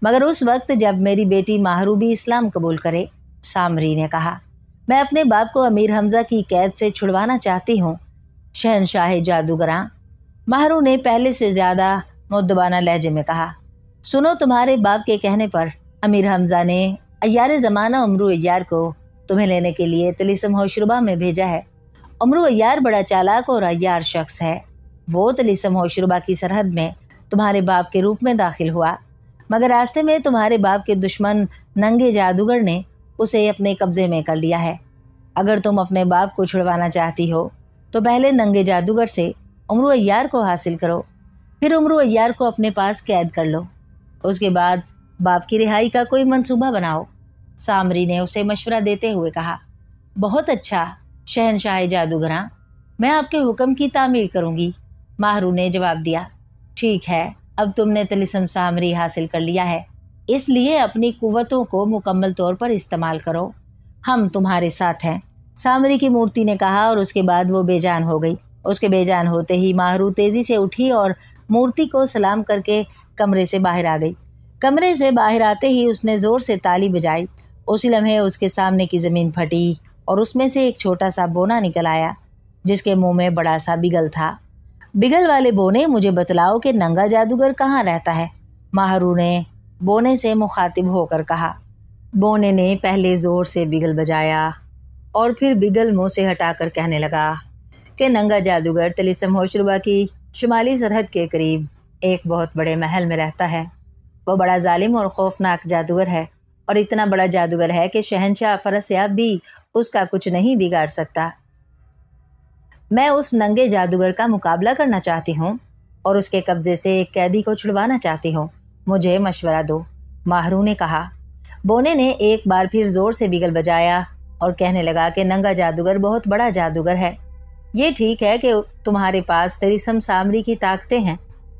S1: मगर उस वक्त जब मेरी बेटी माहरू भी इस्लाम कबूल करे, सामरी ने कहा, मैं अपने बाप को अमीर हमजा की कैद से छुड़वाना चाहती हूँ, शहनशाह जादूगरां, माहरू ने पहले से ज़्यादा मुद्दबाना लहजे में कहा। सुनो, तुम्हारे बाप के कहने पर अमीर हमजा ने अय्यार ज़माना उमरो को तुम्हें लेने के लिए तिलिस्म होशरुबा में भेजा है। उमरो बड़ा चालाक और अय्यार शख्स है। वो तिलिस्म होशरुबा की सरहद में तुम्हारे बाप के रूप में दाखिल हुआ, मगर रास्ते में तुम्हारे बाप के दुश्मन नंगे जादूगर ने उसे अपने कब्जे में कर लिया है। अगर तुम अपने बाप को छुड़वाना चाहती हो तो पहले नंगे जादूगर से उमरो को हासिल करो, फिर उमरो को अपने पास कैद कर लो, उसके बाद बाप की रिहाई का कोई मंसूबा बनाओ, सामरी ने उसे मशवरा देते हुए कहा। बहुत अच्छा शहनशाह जादूगरां, मैं आपके हुक्म की तामील करूंगी, माहरू ने जवाब दिया। ठीक है, अब तुमने तिलिस्म सामरी हासिल कर लिया है, इसलिए अपनी कुव्वतों को मुकम्मल तौर पर इस्तेमाल करो, हम तुम्हारे साथ हैं, सामरी की मूर्ति ने कहा। और उसके बाद वो बेजान हो गई। उसके बेजान होते ही माहरू तेज़ी से उठी और मूर्ति को सलाम करके कमरे से बाहर आ गई। कमरे से बाहर आते ही उसने ज़ोर से ताली बजाई। उसी लम्हे उसके सामने की ज़मीन फटी और उसमें से एक छोटा सा बोना निकल आया, जिसके मुंह में बड़ा सा बिगल था। बिगल वाले बोने, मुझे बतलाओ कि नंगा जादूगर कहाँ रहता है, माहरू ने बोने से मुखातिब होकर कहा। बोने ने पहले ज़ोर से बिगल बजाया और फिर बिगल मुंह से हटाकर कहने लगा कि नंगा जादूगर तिलिस्म होशरुबा की शुमाली सरहद के करीब ایک بہت بڑے محل میں رہتا ہے۔ وہ بڑا ظالم اور خوفناک جادوگر ہے، اور اتنا بڑا جادوگر ہے کہ شہنشاہ فرسیاب بھی اس کا کچھ نہیں بگاڑ سکتا۔ میں اس ننگے جادوگر کا مقابلہ کرنا چاہتی ہوں اور اس کے قبضے سے ایک قیدی کو چھڑوانا چاہتی ہوں۔ مجھے مشورہ دو، ماہرو نے کہا۔ بونے نے ایک بار پھر زور سے بگل بجایا اور کہنے لگا کہ ننگا جادوگر بہت بڑا جادوگر ہے۔ یہ ٹھیک ہے کہ تمہارے پاس طلسم سامری کی طاقتیں ہیں،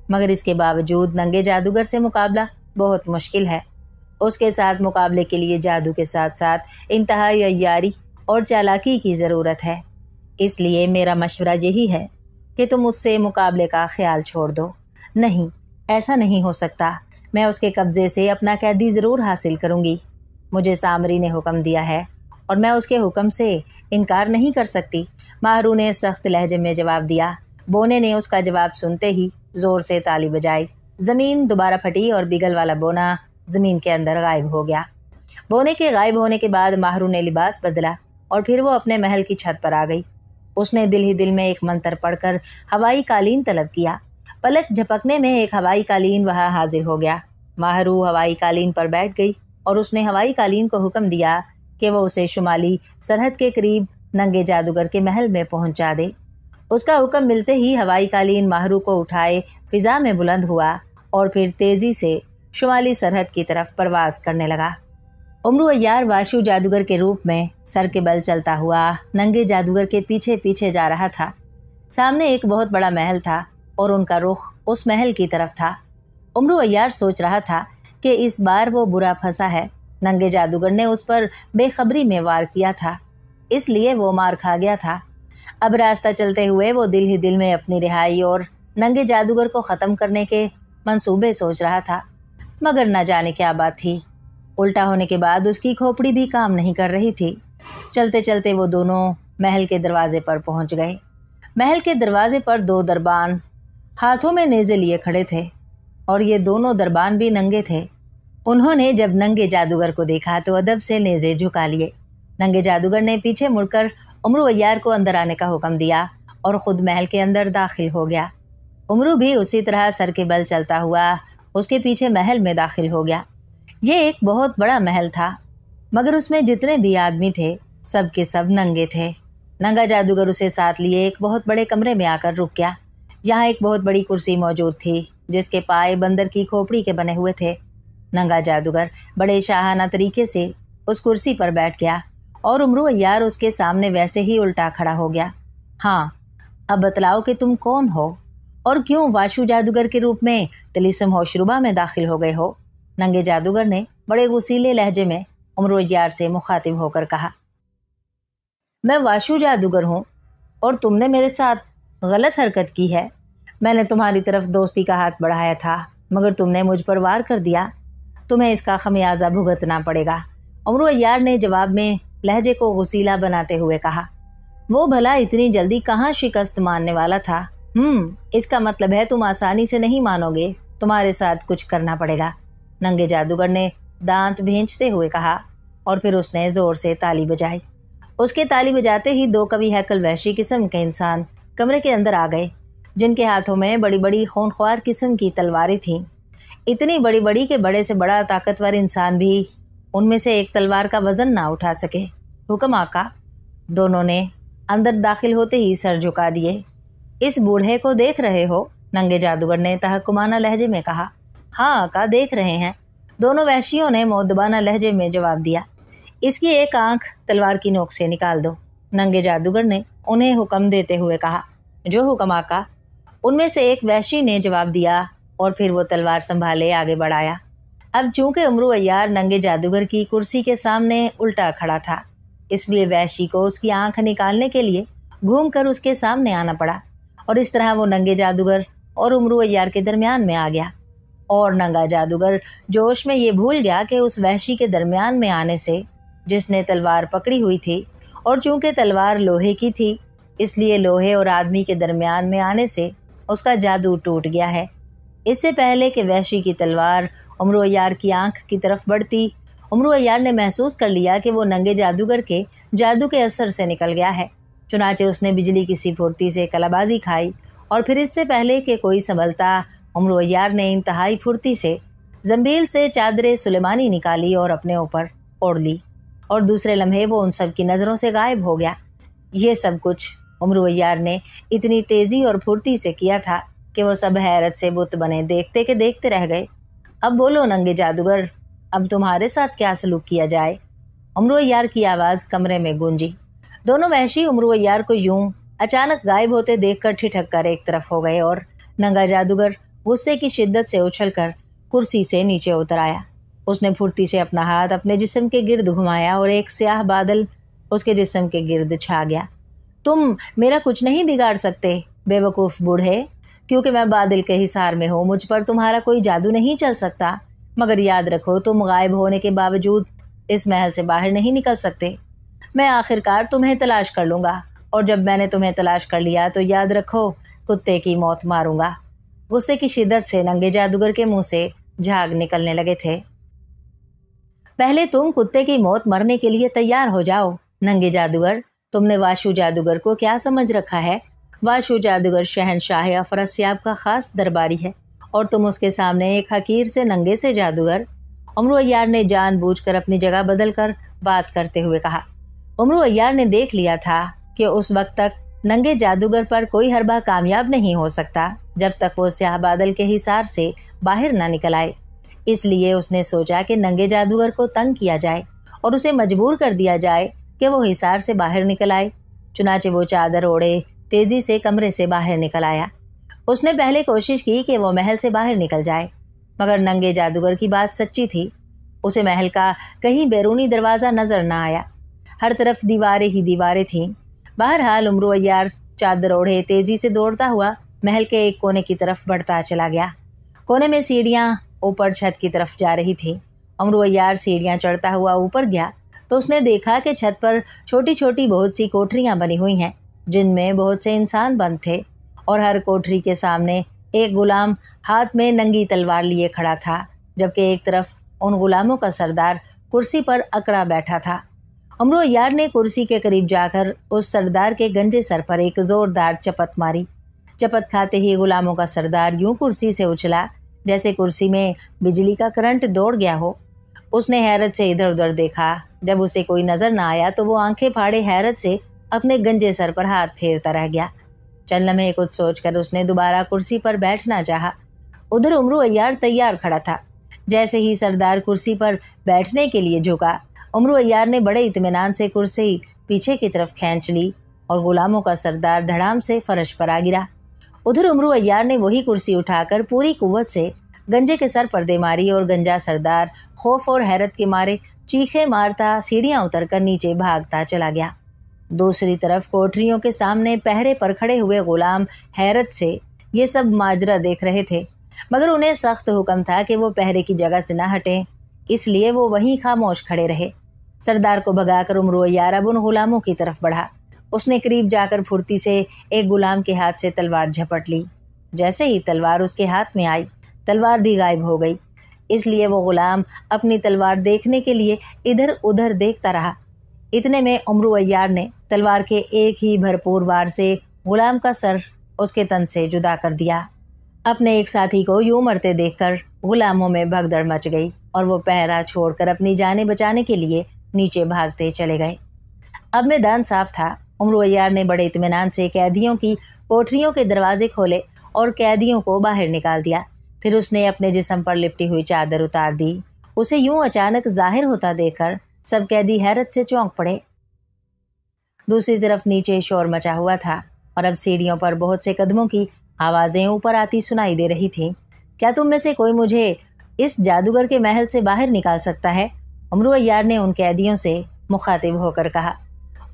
S1: مگر اس کے باوجود ننگے جادوگر سے مقابلہ بہت مشکل ہے۔ اس کے ساتھ مقابلے کے لیے جادو کے ساتھ ساتھ انتہائی عیاری اور چالاکی کی ضرورت ہے۔ اس لیے میرا مشورہ یہی ہے کہ تم اس سے مقابلے کا خیال چھوڑ دو۔ نہیں، ایسا نہیں ہو سکتا۔ میں اس کے قبضے سے اپنا قیدی ضرور حاصل کروں گی۔ مجھے سامری نے حکم دیا ہے اور میں اس کے حکم سے انکار نہیں کر سکتی، ماہرو نے سخت لہجے میں جواب دیا۔ بونے نے اس کا جواب سنتے ہی زور سے تالی بجائی۔ زمین دوبارہ پھٹی اور بگل والا بونا زمین کے اندر غائب ہو گیا۔ بونے کے غائب ہونے کے بعد ماہرو نے لباس بدلا اور پھر وہ اپنے محل کی چھت پر آ گئی۔ اس نے دل ہی دل میں ایک منتر پڑھ کر ہوائی قالین طلب کیا۔ پلک جھپکنے میں ایک ہوائی قالین وہاں حاضر ہو گیا۔ ماہرو ہوائی قالین پر بیٹھ گئی اور اس نے ہوائی قالین کو حکم دیا کہ وہ اسے شمالی سرحد کے قریب ننگے جادوگر کے محل میں پہنچا دے۔ اس کا حکم ملتے ہی ہوائی قالین ماہرو کو اٹھائے فضا میں بلند ہوا اور پھر تیزی سے شمالی سرحد کی طرف پرواز کرنے لگا۔ امرو عیار واشو جادوگر کے روپ میں سر کے بل چلتا ہوا ننگے جادوگر کے پیچھے پیچھے جا رہا تھا۔ سامنے ایک بہت بڑا محل تھا اور ان کا رخ اس محل کی طرف تھا۔ امرو عیار سوچ رہا تھا کہ اس بار وہ برا پھنسا ہے۔ ننگے جادوگر نے اس پر بے خبری میں وار کیا تھا، اس لیے وہ مار کھا گیا تھا۔ اب راستہ چلتے ہوئے وہ دل ہی دل میں اپنی رہائی اور ننگے جادوگر کو ختم کرنے کے منصوبے سوچ رہا تھا، مگر نہ جانے کیا بات تھی۔ الٹا ہونے کے بعد اس کی کھوپڑی بھی کام نہیں کر رہی تھی۔ چلتے چلتے وہ دونوں محل کے دروازے پر پہنچ گئے۔ محل کے دروازے پر دو دربان ہاتھوں میں نیزے لیے کھڑے تھے اور یہ دونوں دربان بھی ننگے تھے۔ انہوں نے جب ننگے جادوگر کو دیکھا تو ادب سے نیزے جھکا لیے۔ ننگے جادوگر نے پیچھے مڑ کر امرو عیار کو اندر آنے کا حکم دیا اور خود محل کے اندر داخل ہو گیا۔ امرو بھی اسی طرح سر کے بل چلتا ہوا اس کے پیچھے محل میں داخل ہو گیا۔ یہ ایک بہت بڑا محل تھا، مگر اس میں جتنے بھی آدمی تھے سب کے سب ننگے تھے۔ ننگا جادوگر اسے ساتھ لیے ایک بہت بڑے کمرے میں آ کر رک گیا۔ یہاں ایک بہت بڑی کرسی موجود تھی جس کے پائے بندر کی کھوپڑی کے بنے ہوئے تھے۔ ننگا جادوگر بڑے شاہانہ طریقے سے اس کرسی پر بیٹھ گیا اور امرو عیار اس کے سامنے ویسے ہی الٹا کھڑا ہو گیا۔ ہاں، اب بتلاؤ کہ تم کون ہو اور کیوں واشو جادوگر کے روپ میں طلسم ہوشربا میں داخل ہو گئے ہو؟ ننگے جادوگر نے بڑے غصیلے لہجے میں امرو عیار سے مخاطب ہو کر کہا۔ میں واشو جادوگر ہوں اور تم نے میرے ساتھ غلط حرکت کی ہے۔ میں نے تمہاری طرف دوستی کا ہاتھ بڑھایا تھا، مگر تم نے مجھ پر وار کر دیا۔ تمہیں اس کا خمیازہ بھگتنا پڑے گا، امرو عیار نے جواب میں لہجے کو غصیلا بناتے ہوئے کہا۔ وہ بھلا اتنی جلدی کہاں شکست ماننے والا تھا؟ اس کا مطلب ہے تم آسانی سے نہیں مانو گے، تمہارے ساتھ کچھ کرنا پڑے گا، ننگے جادوگر نے دانت بھینچتے ہوئے کہا اور پھر اس نے زور سے تالی بجائی۔ اس کے تالی بجاتے ہی دو کبھی ہیکل وحشی قسم کے انسان کمرے کے اندر آ گئے، جن کے ہاتھوں میں بڑی بڑی خونخوار قسم کی تلواریں تھیں، اتنی بڑی بڑی کہ بڑے سے بڑا طاقتور انسان بھی ان میں سے ایک تلوار کا وزن نہ اٹھا سکے۔ حکم آقا، دونوں نے اندر داخل ہوتے ہی سر جھکا دیے۔ اس بوڑھے کو دیکھ رہے ہو؟ ننگے جادوگر نے تحکمانہ لہجے میں کہا۔ ہاں آقا، دیکھ رہے ہیں، دونوں وحشیوں نے مؤدبانہ لہجے میں جواب دیا۔ اس کی ایک آنکھ تلوار کی نوک سے نکال دو، ننگے جادوگر نے انہیں حکم دیتے ہوئے کہا۔ جو حکم آقا، ان میں سے ایک وحشی نے جواب دیا اور پھر وہ تلوار سنبھالے آگے بڑھایا۔ اب چونکہ امرو عیار ننگے جادوگر کی کرسی کے سامنے الٹا کھڑا تھا، اس لیے وحشی کو اس کی آنکھ نکالنے کے لیے گھوم کر اس کے سامنے آنا پڑا، اور اس طرح وہ ننگے جادوگر اور امرو عیار کے درمیان میں آ گیا، اور ننگا جادوگر جوش میں یہ بھول گیا کہ اس وحشی کے درمیان میں آنے سے، جس نے تلوار پکڑی ہوئی تھی، اور چونکہ تلوار لوہے کی تھی اس لیے لوہے اور آدمی کے درمیان میں آنے سے اس کا جادو ٹوٹ گیا ہے۔ اس سے پہلے کہ وحشی کی تلوار امرو عیار کی آنکھ کی طرف بڑھتی، امرو عیار نے محسوس کر لیا کہ وہ ننگے جادوگر کے جادو کے اثر سے نکل گیا ہے۔ چنانچہ اس نے بجلی کی سی پھرتی سے کلابازی کھائی اور پھر اس سے پہلے کہ کوئی سنبھلتا उमर अय्यार ने इंतहाई फुर्ती से जंबील से चादर सुलेमानी निकाली और अपने ऊपर ओढ़ ली और दूसरे लम्हे वो उन सब की नज़रों से गायब हो गया। ये सब कुछ उमर अय्यार ने इतनी तेज़ी और फुर्ती से किया था कि वो सब हैरत से बुत बने देखते के देखते रह गए। अब बोलो नंगे जादूगर, अब तुम्हारे साथ क्या सलूक किया जाए? उमर अय्यार की आवाज़ कमरे में गूंजी। दोनों वहशी उमर अय्यार को यूं अचानक गायब होते देखकर ठिठक कर एक तरफ हो गए और नंगा जादूगर गुस्से की शिद्दत से उछलकर कुर्सी से नीचे उतर आया। उसने फुर्ती से अपना हाथ अपने जिस्म के गिर्द घुमाया और एक स्याह बादल उसके जिस्म के गिर्द छा गया। तुम मेरा कुछ नहीं बिगाड़ सकते बेवकूफ़ बूढ़े, क्योंकि मैं बादल के हिसार में हूँ, मुझ पर तुम्हारा कोई जादू नहीं चल सकता। मगर याद रखो, तुम गायब होने के बावजूद इस महल से बाहर नहीं निकल सकते। मैं आखिरकार तुम्हें तलाश कर लूँगा और जब मैंने तुम्हें तलाश कर लिया तो याद रखो, कुत्ते की मौत मारूंगा। गुस्से की शिद्दत से नंगे जादूगर के मुंह से झाग निकलने लगे थे। पहले तुम कुत्ते की मौत मरने के लिए तैयार हो जाओ। नंगे जादूगर, तुमने वाशु जादूगर को क्या समझ रखा है? वाशु जादूगर शहनशाह अफरस्याब का खास दरबारी है और तुम उसके सामने एक हकीर से नंगे से जादूगर। उमर अय्यार ने जानबूझकर अपनी जगह बदल कर बात करते हुए कहा। उमर अय्यार ने देख लिया था कि उस वक्त तक नंगे जादूगर पर कोई हरबा कामयाब नहीं हो सकता जब तक वो स्याह बादल के हिसार से बाहर ना निकल आए। इसलिए उसने सोचा कि नंगे जादूगर को तंग किया जाए और उसे मजबूर कर दिया जाए कि वो हिसार से बाहर निकल आए। चुनाचे वो चादर ओढ़े तेजी से कमरे से बाहर निकल आया। उसने पहले कोशिश की कि वो महल से बाहर निकल जाए, मगर नंगे जादूगर की बात सच्ची थी। उसे महल का कहीं बैरूनी दरवाज़ा नजर न आया। हर तरफ दीवारें ही दीवारें थीं। बहरहाल उमर अय्यार चादर ओढ़े तेजी से दौड़ता हुआ महल के एक कोने की तरफ बढ़ता चला गया। कोने में सीढ़ियाँ ऊपर छत की तरफ जा रही थी। उमर अय्यार सीढ़ियाँ चढ़ता हुआ ऊपर गया तो उसने देखा कि छत पर छोटी छोटी बहुत सी कोठरियाँ बनी हुई हैं जिनमें बहुत से इंसान बंद थे और हर कोठरी के सामने एक गुलाम हाथ में नंगी तलवार लिए खड़ा था, जबकि एक तरफ उन गुलामों का सरदार कुर्सी पर अकड़ा बैठा था। उमर अय्यार ने कुर्सी के करीब जाकर उस सरदार के गंजे सर पर एक जोरदार चपत मारी। चपत खाते ही गुलामों का सरदार यूं कुर्सी से उछला जैसे कुर्सी में बिजली का करंट दौड़ गया हो। उसने हैरत से इधर उधर देखा। जब उसे कोई नजर न आया तो वो आंखें फाड़े हैरत से अपने गंजे सर पर हाथ फेरता रह गया। चंद लम्हे कुछ सोचकर उसने दोबारा कुर्सी पर बैठना चाहा। उधर उमर अय्यार तैयार खड़ा था। जैसे ही सरदार कुर्सी पर बैठने के लिए झुका, उमर अय्यार ने बड़े इत्मीनान से कुर्सी पीछे की तरफ खींच ली और गुलामों का सरदार धड़ाम से फर्श पर आ गिरा। उधर उमर अय्यार ने वही कुर्सी उठाकर पूरी कुव्वत से गंजे के सर पर दे मारी और गंजा सरदार खौफ और हैरत के मारे चीखे मारता सीढ़ियाँ उतरकर नीचे भागता चला गया। दूसरी तरफ कोठरियों के सामने पहरे पर खड़े हुए गुलाम हैरत से ये सब माजरा देख रहे थे, मगर उन्हें सख्त हुक्म था कि वो पहरे की जगह से न हटें, इसलिए वो वहीं खामोश खड़े रहे। सरदार को भगाकर उमर अय्यार अब उन गुलामों की तरफ बढ़ा। उसने करीब जाकर फुर्ती से एक गुलाम के हाथ से तलवार झपट ली। जैसे ही तलवार उसके हाथ में आई, तलवार भी गायब हो गई। इसलिए वो गुलाम अपनी तलवार देखने के लिए इधर उधर देखता रहा। इतने में उमर अय्यार ने तलवार के एक ही भरपूर वार से गुलाम का सर उसके तन से जुदा कर दिया। अपने एक साथी को यूं मरते देखकर गुलामों में भगदड़ मच गई और वो पहरा छोड़कर अपनी जानें बचाने के लिए नीचे भागते चले गए। अब मैदान साफ था। उमर अय्यार ने बड़े इत्मीनान से कैदियों की कोठरियों के दरवाजे खोले और कैदियों को बाहर निकाल दिया। फिर उसने अपने जिस्म पर लिपटी हुई चादर उतार दी। उसे यूं अचानक जाहिर होता देखकर सब कैदी हैरत से चौंक पड़े। दूसरी तरफ नीचे शोर मचा हुआ था और अब सीढ़ियों पर बहुत से कदमों की आवाज़ें ऊपर आती सुनाई दे रही थीं। क्या तुम में से कोई मुझे इस जादूगर के महल से बाहर निकाल सकता है? उमर अय्यार ने उन कैदियों से मुखातिब होकर कहा।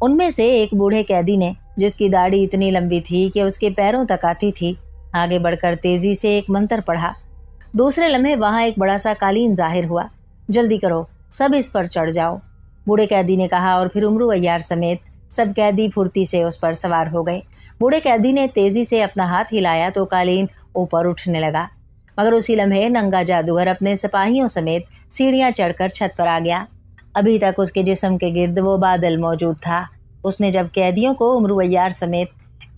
S1: उनमें से एक बूढ़े कैदी ने, जिसकी दाढ़ी इतनी लंबी थी कि उसके पैरों तक आती थी, आगे बढ़कर तेजी से एक मंत्र पढ़ा। दूसरे लम्हे वहां एक बड़ा सा कालीन जाहिर हुआ। जल्दी करो, सब इस पर चढ़ जाओ, बूढ़े कैदी ने कहा और फिर उमर अय्यार समेत सब कैदी फुर्ती से उस पर सवार हो गए। बूढ़े कैदी ने तेजी से अपना हाथ हिलाया तो कालीन ऊपर उठने लगा, मगर उसी लम्हे नंगा जादूगर अपने सिपाहियों समेत सीढ़ियां चढ़कर छत पर आ गया। अभी तक उसके जिस्म के गिर्द वो बादल मौजूद था। उसने जब कैदियों को उमर अय्यार समेत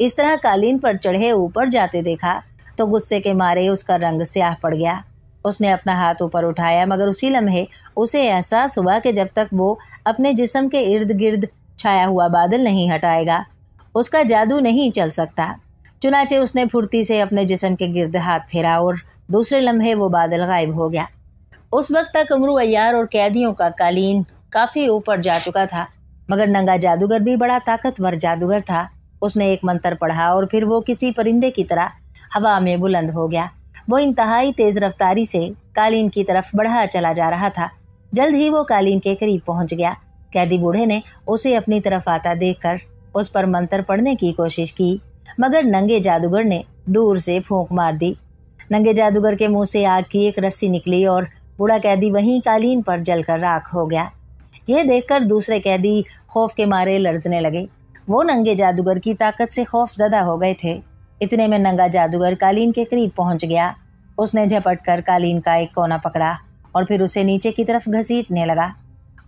S1: इस तरह कालीन पर चढ़े ऊपर जाते देखा तो गुस्से के मारे उसका रंग स्याह पड़ गया। उसने अपना हाथ ऊपर उठाया, मगर उसी लम्हे उसे एहसास हुआ कि जब तक वो अपने जिस्म के इर्द गिर्द छाया हुआ बादल नहीं हटाएगा, उसका जादू नहीं चल सकता। चुनाचे उसने फुर्ती से अपने जिस्म के गिर्द हाथ फेरा और दूसरे लम्हे वो बादल गायब हो गया। उस वक्त तक उमरू अय्यार और कैदियों का कालीन काफ़ी ऊपर जा चुका था, मगर नंगा जादूगर भी बड़ा ताकतवर जादूगर था। उसने एक मंत्र पढ़ा और फिर वो किसी परिंदे की तरह हवा में बुलंद हो गया। वो इंतहाई तेज़ रफ्तारी से कालीन की तरफ बढ़ा चला जा रहा था। जल्द ही वो कालीन के करीब पहुंच गया। कैदी बूढ़े ने उसे अपनी तरफ आता देखकर उस पर मंत्र पढ़ने की कोशिश की, मगर नंगे जादूगर ने दूर से फूंक मार दी। नंगे जादूगर के मुंह से आग की एक रस्सी निकली और बूढ़ा कैदी वहीं कालीन पर जलकर राख हो गया। यह देखकर दूसरे कैदी खौफ के मारे लरजने लगे। वो नंगे जादूगर की ताकत से खौफजदा हो गए थे। इतने में नंगा जादूगर कालीन के करीब पहुंच गया। उसने झपट कर कालीन का एक कोना पकड़ा और फिर उसे नीचे की तरफ घसीटने लगा।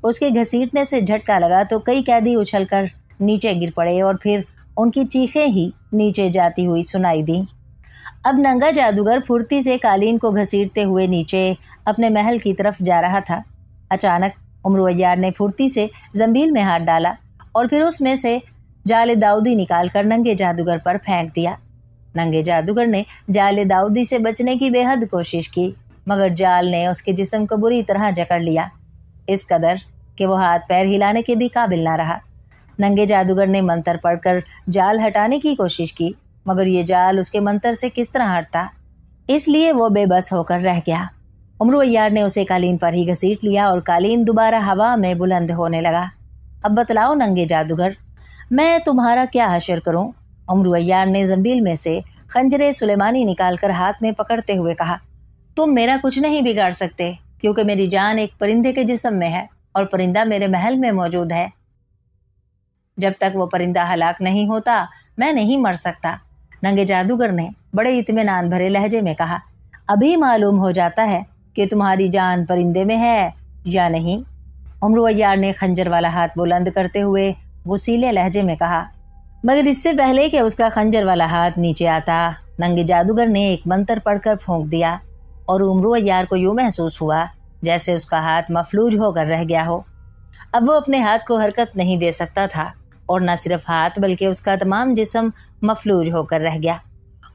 S1: उसके घसीटने से झटका लगा तो कई कैदी उछलकर नीचे गिर पड़े और फिर उनकी चीखें ही नीचे जाती हुई सुनाई दी। अब नंगा जादूगर फुर्ती से कालीन को घसीटते हुए नीचे अपने महल की तरफ जा रहा था। अचानक उमरू अय्यार ने फुर्ती से जंबील में हाथ डाला और फिर उसमें से जाले दाऊदी निकालकर नंगे जादूगर पर फेंक दिया। नंगे जादूगर ने जाले दाऊदी से बचने की बेहद कोशिश की, मगर जाल ने उसके जिस्म को बुरी तरह जकड़ लिया, इस कदर कि वो हाथ पैर हिलाने के भी काबिल ना रहा। नंगे जादूगर ने मंत्र पढ़कर जाल हटाने की कोशिश की, मगर ये जाल उसके मंत्र से किस तरह हटता, इसलिए वो बेबस होकर रह गया। उमरू अय्यार ने उसे कालीन पर ही घसीट लिया और कालीन दोबारा हवा में बुलंद होने लगा। अब बतलाओ नंगे जादूगर, मैं तुम्हारा क्या हशर करूं? उमरू अय्यार ने जंबील में से खंजरे सुलेमानी निकालकर हाथ में पकड़ते हुए कहा, तुम मेरा कुछ नहीं बिगाड़ सकते, क्योंकि मेरी जान एक परिंदे के जिस्म में है और परिंदा मेरे महल में मौजूद है। जब तक वो परिंदा हलाक नहीं होता मैं नहीं मर सकता। नंगे जादूगर ने बड़े इत्मीनान भरे लहजे में कहा, अभी मालूम हो जाता है कि तुम्हारी जान परिंदे में है या नहीं। उमरू अय्यार ने खंजर वाला हाथ बुलंद करते हुए गुस्सीले लहजे में कहा, मगर इससे पहले कि उसका खंजर वाला हाथ नीचे आता, नंगे जादूगर ने एक मंत्र पढ़कर फूंक दिया और उमरू अय्यार को यूं महसूस हुआ जैसे उसका हाथ मफलूज होकर रह गया हो। अब वो अपने हाथ को हरकत नहीं दे सकता था और न सिर्फ हाथ बल्कि उसका तमाम जिस्म मफलूज होकर रह गया।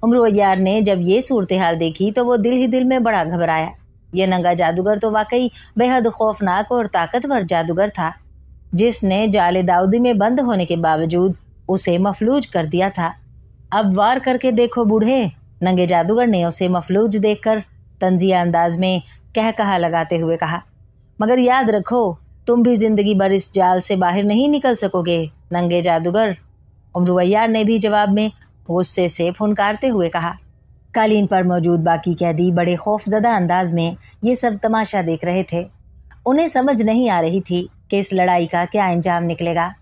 S1: उमरू अय्यार ने जब ये सूरत हाल देखी तो वो दिल ही दिल में बड़ा घबराया। यह नंगा जादूगर तो वाकई बेहद खौफनाक और ताकतवर जादूगर था, जिसने जाले दाऊदी में बंद होने के बावजूद उसे मफलूज कर दिया था। अब वार करके देखो बूढ़े, नंगे जादूगर ने उसे मफलूज देखकर तंजिया अंदाज में कहा लगाते हुए कहा, मगर याद रखो तुम भी जिंदगी भर इस जाल से बाहर नहीं निकल सकोगे नंगे जादूगर। उमरू अय्यार ने भी जवाब में गुस्से से फुनकारते हुए कहा। कालीन पर मौजूद बाकी कैदी बड़े खौफजदा अंदाज में ये सब तमाशा देख रहे थे। उन्हें समझ नहीं आ रही थी कि इस लड़ाई का क्या अंजाम निकलेगा।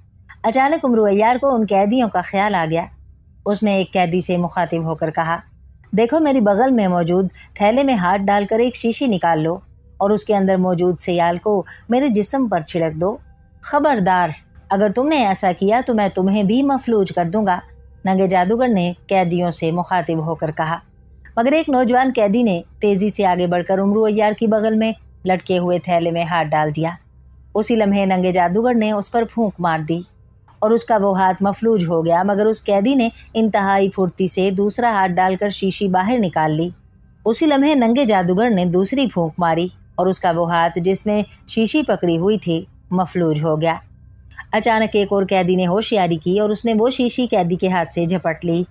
S1: अचानक उमरू अय्यार को उन कैदियों का ख्याल आ गया। उसने एक कैदी से मुखातिब होकर कहा, देखो मेरी बगल में मौजूद थैले में हाथ डालकर एक शीशी निकाल लो और उसके अंदर मौजूद सियाल को मेरे जिस्म पर छिड़क दो। खबरदार, अगर तुमने ऐसा किया तो मैं तुम्हें भी मफलूज कर दूंगा, नंगे जादूगर ने कैदियों से मुखातिब होकर कहा। मगर एक नौजवान कैदी ने तेजी से आगे बढ़कर उमरू अय्यार की बगल में लटके हुए थैले में हाथ डाल दिया। उसी लम्हे नंगे जादूगर ने उस पर फूंक मार दी और उसका वो हाथ मफलूज हो गया, मगर उस कैदी ने इंतहाई फुर्ती से दूसरा हाथ डालकर शीशी बाहर निकाल ली। उसी लम्हे नंगे जादूगर ने दूसरी फूंक मारी और उसका वो हाथ जिसमें शीशी पकड़ी हुई थी मफलूज हो गया। अचानक एक और कैदी ने होशियारी की और उसने वो शीशी कैदी के हाथ से झपट ली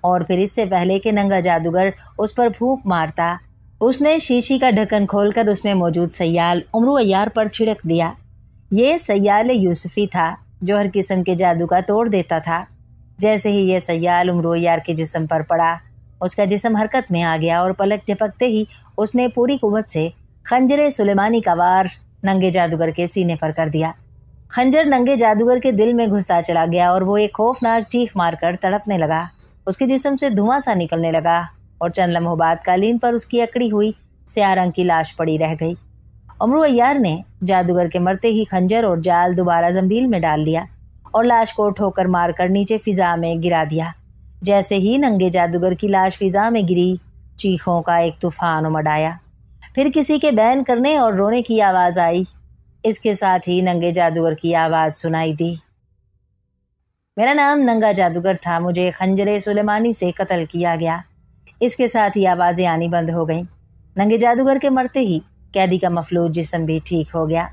S1: और फिर इससे पहले कि नंगा जादूगर उस पर फूंक मारता, उसने शीशी का ढक्कन खोलकर उसमें मौजूद सयाल उमरू अय्यार पर छिड़क दिया। ये सयाल यूसुफी था जो हर किस्म के जादू का तोड़ देता था। जैसे ही ये सयाल उमरू अय्यार के जिस्म पर पड़ा, उसका जिस्म हरकत में आ गया और पलक झपकते ही उसने पूरी कुव्वत से खंजरे सुलेमानी का वार नंगे जादूगर के सीने पर कर दिया। खंजर नंगे जादूगर के दिल में घुसता चला गया और वो एक खौफनाक चीख मारकर तड़पने लगा। उसके जिस्म से धुआं सा निकलने लगा और चंद लम्हों बाद कालीन पर उसकी अकड़ी हुई स्याह रंग की लाश पड़ी रह गई। उमरू अय्यार ने जादूगर के मरते ही खंजर और जाल दोबारा जंबील में डाल लिया और लाश को ठोकर मारकर नीचे फिजा में गिरा दिया। जैसे ही नंगे जादूगर की लाश फिजा में गिरी, चीखों का एक तूफान उमड़ आया। फिर किसी के बैन करने और रोने की आवाज़ आई। इसके साथ ही नंगे जादूगर की आवाज़ सुनाई दी। मेरा नाम नंगा जादूगर था, मुझे खंजरे सुलेमानी से कत्ल किया गया। इसके साथ ही आवाज़ें आनी बंद हो गईं। नंगे जादूगर के मरते ही कैदी का मफलूज जिस्म भी ठीक हो गया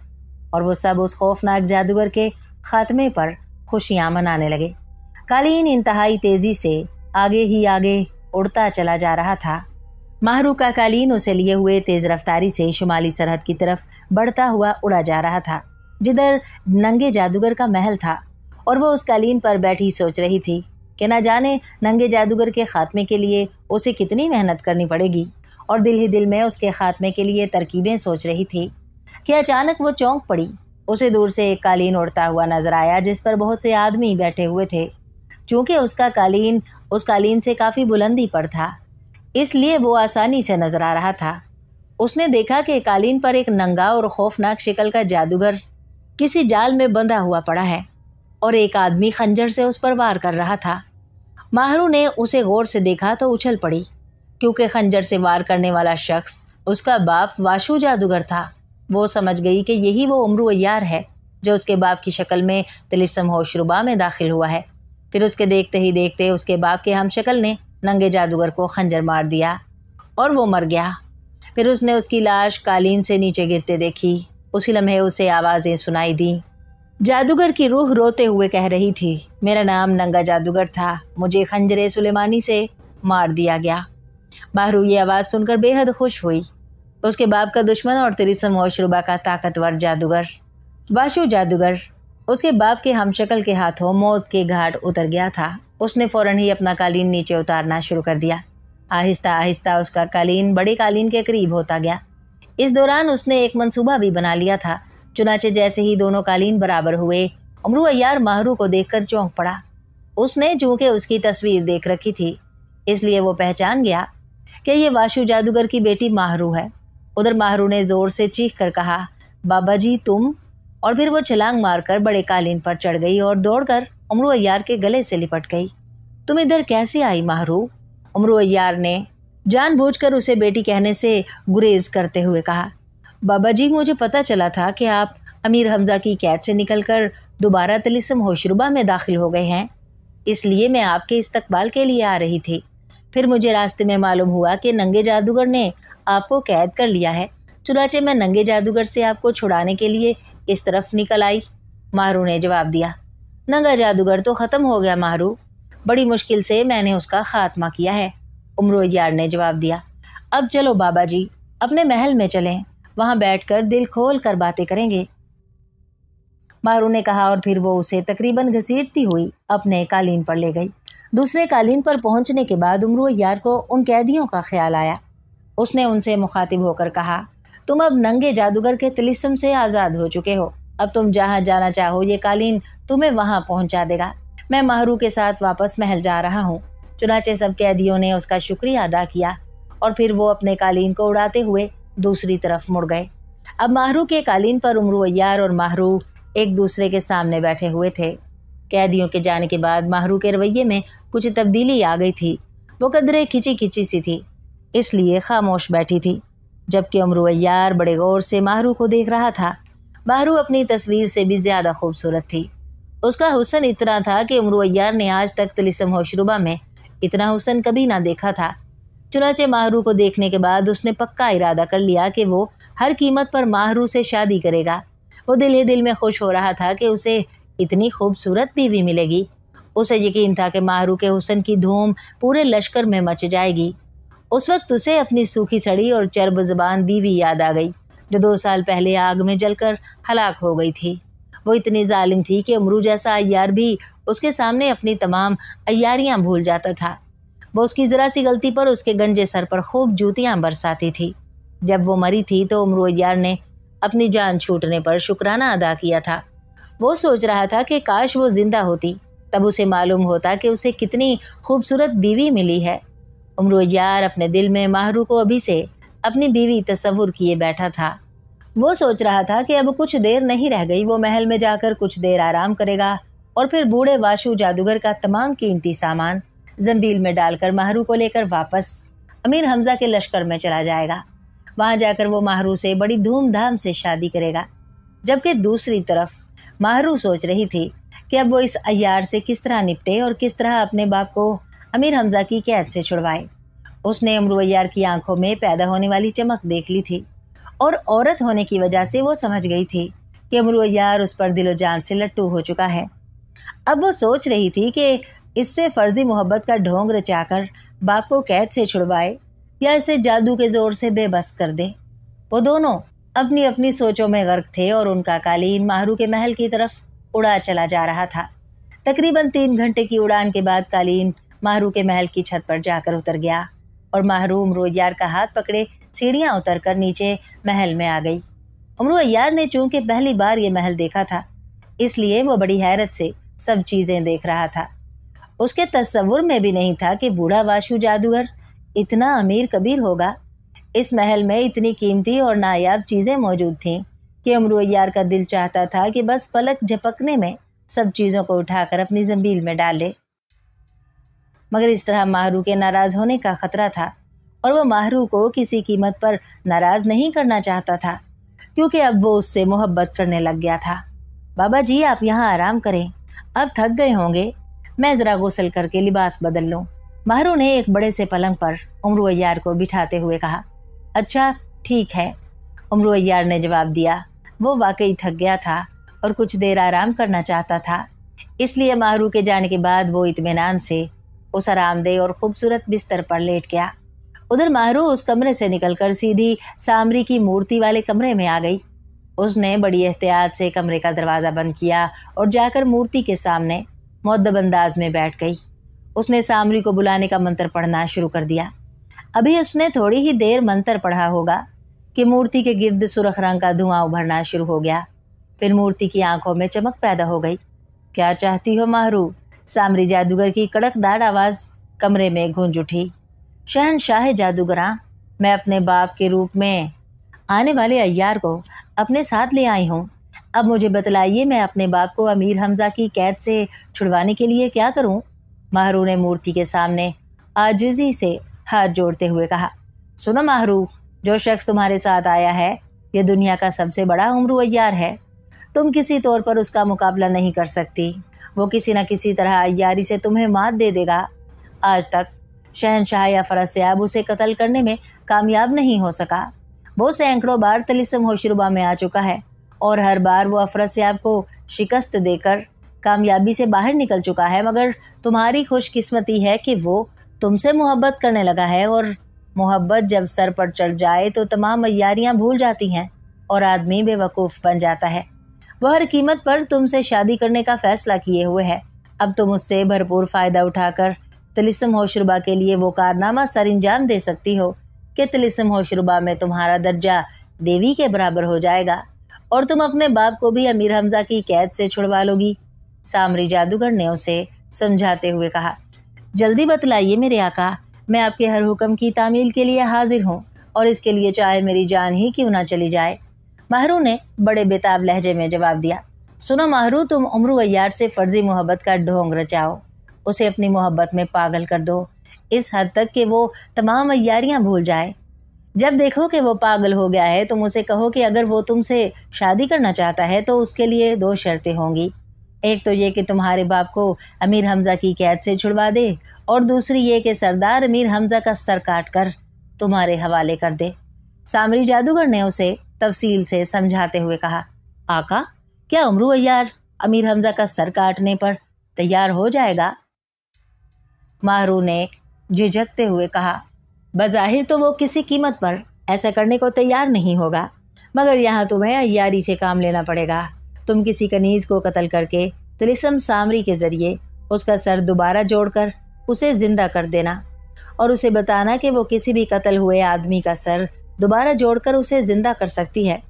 S1: और वो सब उस खौफनाक जादूगर के खात्मे पर खुशियाँ मनाने लगे। कालीन इंतहाई तेज़ी से आगे ही आगे उड़ता चला जा रहा था। माहरू का कालीन उसे लिए हुए तेज़ रफ्तारी से शुमाली सरहद की तरफ बढ़ता हुआ उड़ा जा रहा था, जिधर नंगे जादूगर का महल था। और वो उस कालीन पर बैठी सोच रही थी कि न जाने नंगे जादूगर के खात्मे के लिए उसे कितनी मेहनत करनी पड़ेगी, और दिल ही दिल में उसके खात्मे के लिए तरकीबें सोच रही थी कि अचानक वो चौंक पड़ी। उसे दूर से एक कालीन उड़ता हुआ नजर आया जिस पर बहुत से आदमी बैठे हुए थे। चूँकि उसका कालीन उस कालीन से काफ़ी बुलंदी पर था, इसलिए वो आसानी से नजर आ रहा था। उसने देखा कि कालीन पर एक नंगा और खौफनाक शक्ल का जादूगर किसी जाल में बंधा हुआ पड़ा है और एक आदमी खंजर से उस पर वार कर रहा था। माहरू ने उसे गौर से देखा तो उछल पड़ी, क्योंकि खंजर से वार करने वाला शख्स उसका बाप वाशु जादूगर था। वो समझ गई कि यही वो उमरू अय्यार है जो उसके बाप की शक्ल में तिलिस्म होशरुबा में दाखिल हुआ है। फिर उसके देखते ही देखते उसके बाप के हम शक्ल ने नंगे जादूगर को खंजर मार दिया और वो मर गया। फिर उसने उसकी लाश कालीन से नीचे गिरते देखी। उसी लम्हे उसे आवाज़ें सुनाई दी। जादूगर की रूह रोते हुए कह रही थी, मेरा नाम नंगा जादूगर था, मुझे खंजरे सुलेमानी से मार दिया गया। माहरू ये आवाज़ सुनकर बेहद खुश हुई। उसके बाप का दुश्मन और तिलिस्म होशरुबा का ताकतवर जादूगर वाशु जादूगर उसके बाप के हमशक्ल के हाथों मौत के घाट उतर गया था। उसने फ़ौरन ही अपना कालीन नीचे उतारना शुरू कर दिया। आहिस्ता आहिस्ता उसका कालीन बड़े कालीन के करीब होता गया। इस दौरान उसने एक मंसूबा भी बना लिया था। चुनाचे जैसे ही दोनों कालीन बराबर हुए, उमरू अय्यार माहरू को देखकर चौंक पड़ा। उसने चूँकि उसकी तस्वीर देख रखी थी, इसलिए वो पहचान गया कि ये वाशु जादूगर की बेटी माहरू है। उधर माहरू ने ज़ोर से चीख कर कहा, बाबा जी तुम। और फिर वो छलांग मारकर बड़े कालीन पर चढ़ गई और दौड़कर उमरू अय्यार के गले से लिपट गई। तुम इधर कैसे आई माहरू? उमरू अय्यार ने जानबूझकर उसे बेटी कहने से गुरेज करते हुए कहा, बाबा जी मुझे पता चला था कि आप अमीर हमजा की कैद से निकलकर दोबारा तिलिस्म होशरुबा में दाखिल हो गए हैं, इसलिए मैं आपके इस्तकबाल के लिए आ रही थी। फिर मुझे रास्ते में मालूम हुआ कि नंगे जादूगर ने आपको कैद कर लिया है, चुनाचे मैं नंगे जादूगर से आपको छुड़ाने के लिए इस तरफ निकल आई। माहरू ने जवाब दिया, नंगा जादूगर तो ख़त्म हो गया माहरू, बड़ी मुश्किल से मैंने उसका खात्मा किया है। उमरू अय्यार ने जवाब दिया, अब चलो बाबा जी अपने महल में चलें, वहाँ बैठकर दिल खोल कर बातें करेंगे। माहरू ने कहा और फिर वो उसे तकरीबन घसीटती हुई अपने कालीन पर ले गई। दूसरे कालीन पर पहुंचने के बाद उमरू अय्यार को उन कैदियों का ख्याल आया। उसने उनसे मुखातिब होकर कहा, तुम अब नंगे जादूगर के तिलिस्म से आज़ाद हो चुके हो, अब तुम जहाँ जाना चाहो ये कालीन तुम्हें वहाँ पहुँचा देगा। मैं माहरू के साथ वापस महल जा रहा हूँ। चुनाचे सब कैदियों ने उसका शुक्रिया अदा किया और फिर वो अपने कालीन को उड़ाते हुए दूसरी तरफ मुड़ गए। अब माहरू के कालीन पर उमरू अय्यार और माहरू एक दूसरे के सामने बैठे हुए थे। कैदियों के जाने के बाद माहरू के रवैये में कुछ तब्दीली आ गई थी। वो कदरे खिंची खिंची सी थी, इसलिए खामोश बैठी थी, जबकि उमरू अय्यार बड़े गौर से माहरू को देख रहा था। माहरू अपनी तस्वीर से भी ज़्यादा खूबसूरत थी। उसका हुस्न इतना था कि उमरू अय्यार ने आज तक तिलिस्म होशरुबा में इतना हुस्न कभी ना देखा था। चुनाचे माहरू को देखने के बाद उसने पक्का इरादा कर लिया कि वो हर कीमत पर माहरू से शादी करेगा। वो दिल ही दिल में खुश हो रहा था कि उसे इतनी खूबसूरत बीवी मिलेगी। उसे यकीन था कि माहरू के हुस्न की धूम पूरे लश्कर में मच जाएगी। उस वक्त उसे अपनी सूखी सड़ी और चर्ब ज़बान बीवी याद आ गई, जो 2 साल पहले आग में जलकर हलाक हो गई थी। वो इतनी जालिम थी कि उमरू जैसा अय्यार भी उसके सामने अपनी तमाम अय्यारियाँ भूल जाता था। वो उसकी ज़रा सी गलती पर उसके गंजे सर पर खूब जूतियाँ बरसाती थी। जब वो मरी थी तो उमरू अय्यार ने अपनी जान छूटने पर शुक्राना अदा किया था। वो सोच रहा था कि काश वो जिंदा होती, तब उसे मालूम होता कि उसे कितनी खूबसूरत बीवी मिली है। उमरू अय्यार अपने दिल में माहरू को अभी से अपनी बीवी तस्वुर किए बैठा था। वो सोच रहा था कि अब कुछ देर नहीं रह गई, वो महल में जाकर कुछ देर आराम करेगा और फिर बूढ़े वाशु जादूगर का तमाम कीमती सामान जंबील में डालकर माहरू को लेकर वापस अमीर हमजा के लश्कर में चला जाएगा। वहाँ जाकर वो माहरू से बड़ी धूमधाम से शादी करेगा। जबकि दूसरी तरफ माहरू सोच रही थी कि अब वो इस अय्यार से किस तरह निपटे और किस तरह अपने बाप को अमीर हमजा की कैद से छुड़वाए। उसने अमरू अय्यार की आंखों में पैदा होने वाली चमक देख ली थी और औरत होने की वजह से वो समझ गई थी कि अमरू अय्यार उस पर दिलो जान से लट्टू हो चुका है। अब वो सोच रही थी कि इससे फर्जी मोहब्बत का ढोंग रचाकर बाप को कैद से छुड़वाए या इसे जादू के जोर से बेबस कर दे। वो दोनों अपनी अपनी सोचों में गर्क थे और उनका कालीन माहरू के महल की तरफ उड़ा चला जा रहा था। तकरीबन 3 घंटे की उड़ान के बाद कालीन माहरू के महल की छत पर जाकर उतर गया और माहरू अमरू अय्यार का हाथ पकड़े सीढ़ियाँ उतरकर नीचे महल में आ गई। अमरू अय्यार ने चूंकि पहली बार ये महल देखा था, इसलिए वो बड़ी हैरत से सब चीज़ें देख रहा था। उसके तस्वुर में भी नहीं था कि बूढ़ा वाशु जादूगर इतना अमीर कबीर होगा। इस महल में इतनी कीमती और नायाब चीज़ें मौजूद थीं कि अमरू अय्यार का दिल चाहता था कि बस पलक झपकने में सब चीज़ों को उठाकर अपनी ज़ंबील में डाल ले। मगर इस तरह माहरू के नाराज़ होने का ख़तरा था और वो माहरू को किसी कीमत पर नाराज़ नहीं करना चाहता था, क्योंकि अब वो उससे मोहब्बत करने लग गया था। बाबा जी, आप यहाँ आराम करें, अब थक गए होंगे, मैं ज़रा गुस्ल करके लिबास बदल लूँ। माहरू ने एक बड़े से पलंग पर अमरू अय्यार को बिठाते हुए कहा। अच्छा ठीक है, अमरू अय्यार ने जवाब दिया। वो वाकई थक गया था और कुछ देर आराम करना चाहता था, इसलिए माहरू के जाने के बाद वो इत्मीनान से उस आरामदेह और खूबसूरत बिस्तर पर लेट गया। उधर माहरू उस कमरे से निकलकर सीधी सामरी की मूर्ति वाले कमरे में आ गई। उसने बड़ी एहतियात से कमरे का दरवाज़ा बंद किया और जाकर मूर्ति के सामने मुअद्दब अंदाज में बैठ गई। उसने सामरी को बुलाने का मंत्र पढ़ना शुरू कर दिया। अभी उसने थोड़ी ही देर मंत्र पढ़ा होगा कि मूर्ति के गिर्द सुर्ख रंग का धुआं उभरना शुरू हो गया। फिर मूर्ति की आंखों में चमक पैदा हो गई। क्या चाहती हो माहरू? सामरी जादूगर की कड़कदार आवाज़ कमरे में गूंज उठी। शहनशाह जादूगरां, मैं अपने बाप के रूप में आने वाले अय्यार को अपने साथ ले आई हूँ। अब मुझे बतलाइए, मैं अपने बाप को अमीर हमजा की कैद से छुड़वाने के लिए क्या करूँ? माहरू ने मूर्ति के सामने आजिज़ी से हाथ जोड़ते हुए कहा। सुनो माहरू, जो शख्स तुम्हारे साथ आया है ये दुनिया का सबसे बड़ा अमरू अय्यार है। तुम किसी तौर पर उसका मुकाबला नहीं कर सकती। वो किसी न किसी तरह अय्यारी से तुम्हें मात दे देगा। आज तक शहनशाह या फरस्याब उसे कत्ल करने में कामयाब नहीं हो सका। वो सैकड़ों बार तिलिस्म होशरुबा में आ चुका है और हर बार वो अफरस्याब को शिकस्त देकर कामयाबी से बाहर निकल चुका है। मगर तुम्हारी खुशकिस्मती है कि वो तुमसे मोहब्बत करने लगा है, और मोहब्बत जब सर पर चढ़ जाए तो तमाम अय्यारियाँ भूल जाती हैं और आदमी बेवकूफ़ बन जाता है। वो हर कीमत पर तुमसे शादी करने का फ़ैसला किए हुए है। अब तुम उससे भरपूर फ़ायदा उठाकर तिलिस्म होशरुबा के लिए वो कारनामा सर अंजाम दे सकती हो कि तिलिस्म होशरुबा में तुम्हारा दर्जा देवी के बराबर हो जाएगा और तुम अपने बाप को भी अमीर हमजा की कैद से छुड़वा लोगी। सामरी जादूगर ने उसे समझाते हुए कहा। जल्दी बतलाइए मेरे आका, मैं आपके हर हुक्म की तामील के लिए हाजिर हूँ और इसके लिए चाहे मेरी जान ही क्यों ना चली जाए। माहरू ने बड़े बेताब लहजे में जवाब दिया। सुनो माहरू, तुम अमरू अय्यार से फ़र्जी मोहब्बत का ढोंग रचाओ, उसे अपनी मोहब्बत में पागल कर दो, इस हद तक कि वो तमाम अय्यारियाँ भूल जाए। जब देखो कि वो पागल हो गया है तुम उसे कहो कि अगर वो तुमसे शादी करना चाहता है तो उसके लिए 2 शर्तें होंगी। एक तो ये कि तुम्हारे बाप को अमीर हमजा की कैद से छुड़वा दे, और दूसरी ये कि सरदार अमीर हमजा का सर काट कर तुम्हारे हवाले कर दे। सामरी जादूगर ने उसे तफसील से समझाते हुए कहा। आका, क्या अमरू अय्यार अमीर हमजा का सर काटने पर तैयार हो जाएगा? माहरू ने झिझकते हुए कहा। बज़ाहिर तो वो किसी कीमत पर ऐसा करने को तैयार नहीं होगा, मगर यहाँ तुम्हें अय्यारी से काम लेना पड़ेगा। तुम किसी कनीज़ को कत्ल करके तिलिस्म सामरी के ज़रिए उसका सर दोबारा जोड़कर उसे ज़िंदा कर देना और उसे बताना कि वो किसी भी कत्ल हुए आदमी का सर दोबारा जोड़कर उसे ज़िंदा कर सकती है।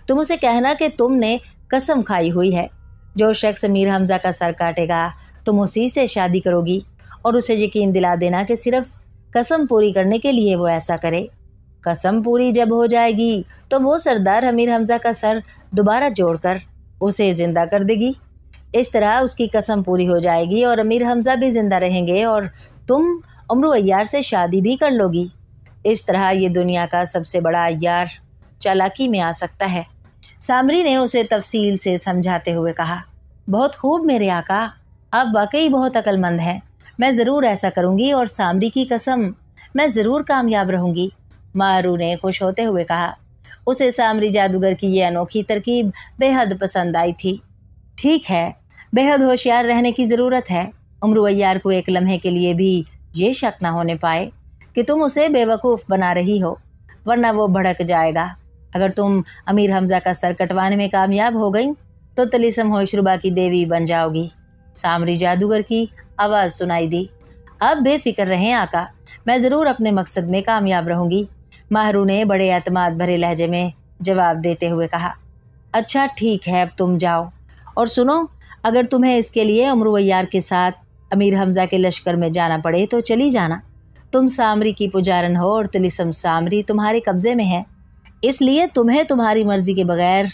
S1: तुम उसे कहना कि तुमने कसम खाई हुई है, जो शख्स अमीर हमजा का सर काटेगा तुम उसी से शादी करोगी, और उसे यकीन दिला देना कि सिर्फ कसम पूरी करने के लिए वो ऐसा करे। कसम पूरी जब हो जाएगी तो वो सरदार अमीर हमजा का सर दोबारा जोड़कर उसे ज़िंदा कर देगी। इस तरह उसकी कसम पूरी हो जाएगी और अमीर हमजा भी ज़िंदा रहेंगे और तुम अमरू अय्यार से शादी भी कर लोगी। इस तरह ये दुनिया का सबसे बड़ा अय्यार चालाकी में आ सकता है। सामरी ने उसे तफसील से समझाते हुए कहा, बहुत खूब मेरे आका, आप वाकई बहुत अक्लमंद हैं। मैं ज़रूर ऐसा करूँगी और सामरी की कसम, मैं ज़रूर कामयाब रहूँगी। माहरू ने खुश होते हुए कहा। उसे सामरी जादूगर की ये अनोखी तरकीब बेहद पसंद आई थी। ठीक है, बेहद होशियार रहने की ज़रूरत है। उमरू अय्यार को एक लम्हे के लिए भी ये शक न होने पाए कि तुम उसे बेवकूफ़ बना रही हो, वरना वो भड़क जाएगा। अगर तुम अमीर हमज़ा का सर कटवाने में कामयाब हो गई तो तलीसम होशरुबा की देवी बन जाओगी। सामरी जादूगर की आवाज़ सुनाई दी। अब बेफिक्र रहें आका, मैं ज़रूर अपने मकसद में कामयाब रहूँगी। माहरू ने बड़े एतमाद भरे लहजे में जवाब देते हुए कहा। अच्छा ठीक है, अब तुम जाओ और सुनो, अगर तुम्हें इसके लिए उमरू अय्यार के साथ अमीर हमज़ा के लश्कर में जाना पड़े तो चली जाना। तुम सामरी की पुजारन हो और तिलिस्म सामरी तुम्हारे कब्ज़े में है, इसलिए तुम्हें तुम्हारी मर्ज़ी के बगैर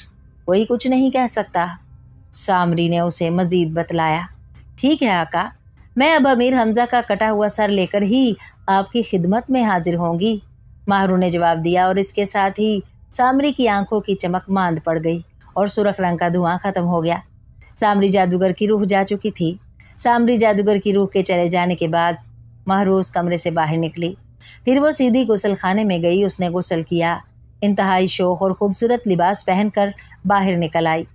S1: कोई कुछ नहीं कह सकता। सामरी ने उसे मज़ीद बतलाया। ठीक है आका, मैं अब अमीर हमज़ा का कटा हुआ सर लेकर ही आपकी खिदमत में हाजिर होंगी। माहरू ने जवाब दिया और इसके साथ ही सामरी की आंखों की चमक मांद पड़ गई और सुर्ख रंग का धुआं ख़त्म हो गया। सामरी जादूगर की रूह जा चुकी थी। सामरी जादूगर की रूह के चले जाने के बाद माहरू उस कमरे से बाहर निकली। फिर वो सीधी गुसल खाने में गई। उसने गुसल किया, इंतहाई शौक और खूबसूरत लिबास पहनकर बाहर निकल आई।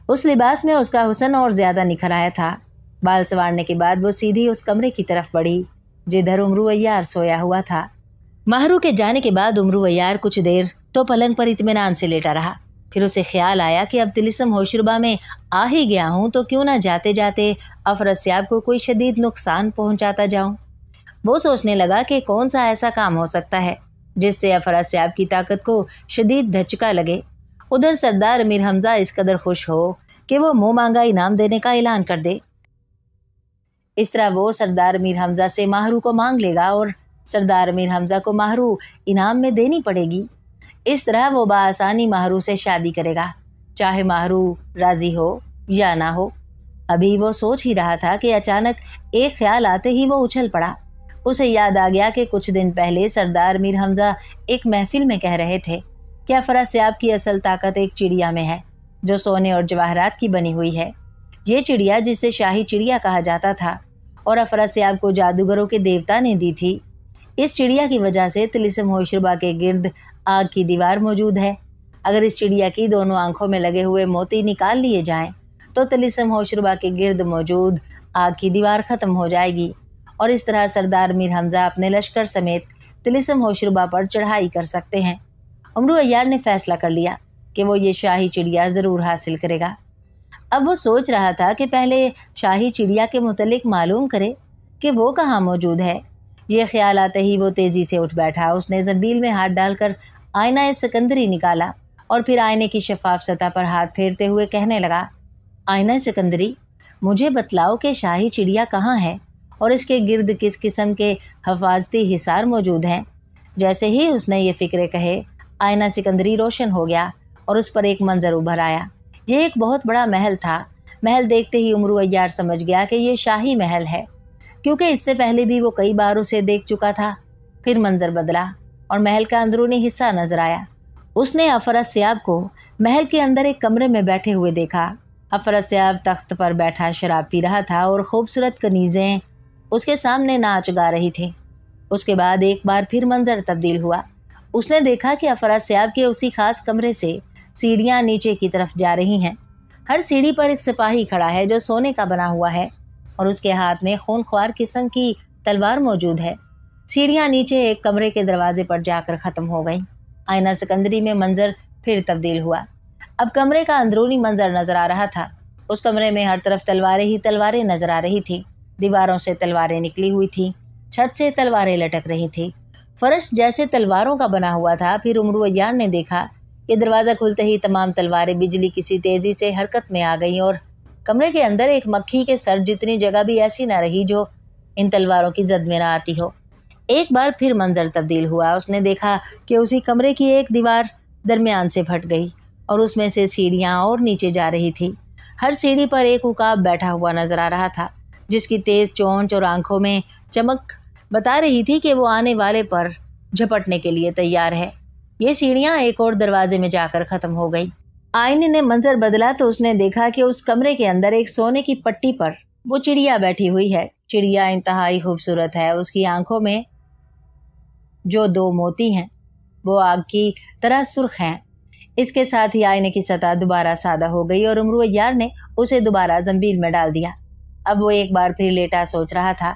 S1: उस लिबास में उसका हुस्न और ज़्यादा निखर आया था। बाल संवारने के बाद वो सीधी उस कमरे की तरफ बढ़ी जिधर उमरू अय्यार सोया हुआ था। माहरू के जाने के बाद उमरू अय्यार कुछ देर तो पलंग पर इत्मीनान से लेटा रहा। फिर उसे ख्याल आया कि अब तिलिस्म होशरुबा में आ ही गया हूँ तो क्यों ना जाते जाते अफरस्याब को कोई शदीद नुकसान पहुँचाता जाऊँ। वो सोचने लगा कि कौन सा ऐसा काम हो सकता है जिससे अफरस्याब की ताकत को शदीद धचका लगे। उधर सरदार अमीर हमज़ा इस कदर खुश हो कि वो मुँह मांगा इनाम देने का ऐलान कर दे। इस तरह वो सरदार अमीर हमज़ा से माहरू को मांग लेगा और सरदार अमीर हमज़ा को माहरू इनाम में देनी पड़ेगी। इस तरह वो बआसानी माहरू से शादी करेगा, चाहे माहरू राज़ी हो या ना हो। अभी वो सोच ही रहा था कि अचानक एक ख्याल आते ही वो उछल पड़ा। उसे याद आ गया कि कुछ दिन पहले सरदार अमीर हमज़ा एक महफिल में कह रहे थे कि अफरस्याब की असल ताकत एक चिड़िया में है जो सोने और जवाहरात की बनी हुई है। ये चिड़िया जिसे शाही चिड़िया कहा जाता था और अफरस्याब को जादूगरों के देवता ने दी थी। इस चिड़िया की वजह से तिलिस्म होशरुबा के गिर्द आग की दीवार मौजूद है। अगर इस चिड़िया की दोनों आंखों में लगे हुए मोती निकाल लिए जाएं तो तिलिस्म होशरुबा के गिर्द मौजूद आग की दीवार ख़त्म हो जाएगी और इस तरह सरदार अमीर हमज़ा अपने लश्कर समेत तिलिस्म होशरुबा पर चढ़ाई कर सकते हैं। उमरू अय्यार ने फैसला कर लिया कि वो ये शाही चिड़िया ज़रूर हासिल करेगा। अब वो सोच रहा था कि पहले शाही चिड़िया के मुतल्लिक मालूम करे कि वो कहाँ मौजूद है। ये ख्याल आते ही वो तेज़ी से उठ बैठा। उसने ज़ंबील में हाथ डालकर आईना सिकंदरी निकाला और फिर आईने की शफाफ सतह पर हाथ फेरते हुए कहने लगा, आईना सिकंदरी, मुझे बतलाओ कि शाही चिड़िया कहाँ है और इसके गिर्द किस किस्म के हफाजती हिसार मौजूद हैं। जैसे ही उसने ये फ़िक्रे कहे, आईना सिकंदरी रोशन हो गया और उस पर एक मंजर उभर आया। ये एक बहुत बड़ा महल था। महल देखते ही उमरू अय्यार समझ गया कि ये शाही महल है, क्योंकि इससे पहले भी वो कई बार उसे देख चुका था। फिर मंजर बदला और महल का अंदरूनी हिस्सा नजर आया। उसने अफरस्याब को महल के अंदर एक कमरे में बैठे हुए देखा। अफरस्याब तख्त पर बैठा शराब पी रहा था और खूबसूरत कनीज़ें उसके सामने नाच गा रही थी। उसके बाद एक बार फिर मंजर तब्दील हुआ। उसने देखा कि अफरस्याब के उसी खास कमरे से सीढ़ियाँ नीचे की तरफ जा रही हैं। हर सीढ़ी पर एक सिपाही खड़ा है जो सोने का बना हुआ है और उसके हाथ में खूनख्वार किस्म की तलवार मौजूद है। सीढ़ियाँ नीचे एक कमरे के दरवाजे पर जाकर ख़त्म हो गईं। आईना सिकंदरी में मंजर फिर तब्दील हुआ। अब कमरे का अंदरूनी मंजर नज़र आ रहा था। उस कमरे में हर तरफ तलवारें ही तलवारें नज़र आ रही थी। दीवारों से तलवारें निकली हुई थी, छत से तलवारें लटक रही थी। फर्श जैसे तलवारों का बना हुआ था। फिर उमरू अय्यार ने देखा कि दरवाज़ा खुलते ही तमाम तलवारें बिजली किसी तेज़ी से हरकत में आ गईं और कमरे के अंदर एक मक्खी के सर जितनी जगह भी ऐसी ना रही जो इन तलवारों की जद में ना आती हो। एक बार फिर मंजर तब्दील हुआ। उसने देखा कि उसी कमरे की एक दीवार दरमियान से फट गई और उसमें से सीढ़ियाँ और नीचे जा रही थी। हर सीढ़ी पर एक उकाब बैठा हुआ नजर आ रहा था, जिसकी तेज़ चोंच और आंखों में चमक बता रही थी कि वो आने वाले पर झपटने के लिए तैयार है। ये सीढ़ियां एक और दरवाजे में जाकर खत्म हो गई। आईने ने मंजर बदला तो उसने देखा कि उस कमरे के अंदर एक सोने की पट्टी पर वो चिड़िया बैठी हुई है। चिड़िया इंतहाई खूबसूरत है। उसकी आंखों में जो 2 मोती हैं वो आग की तरह सुर्ख हैं। इसके साथ ही आईने की सतह दोबारा सादा हो गई और उमर अय्यार ने उसे दोबारा जंबील में डाल दिया। अब वो एक बार फिर लेटा सोच रहा था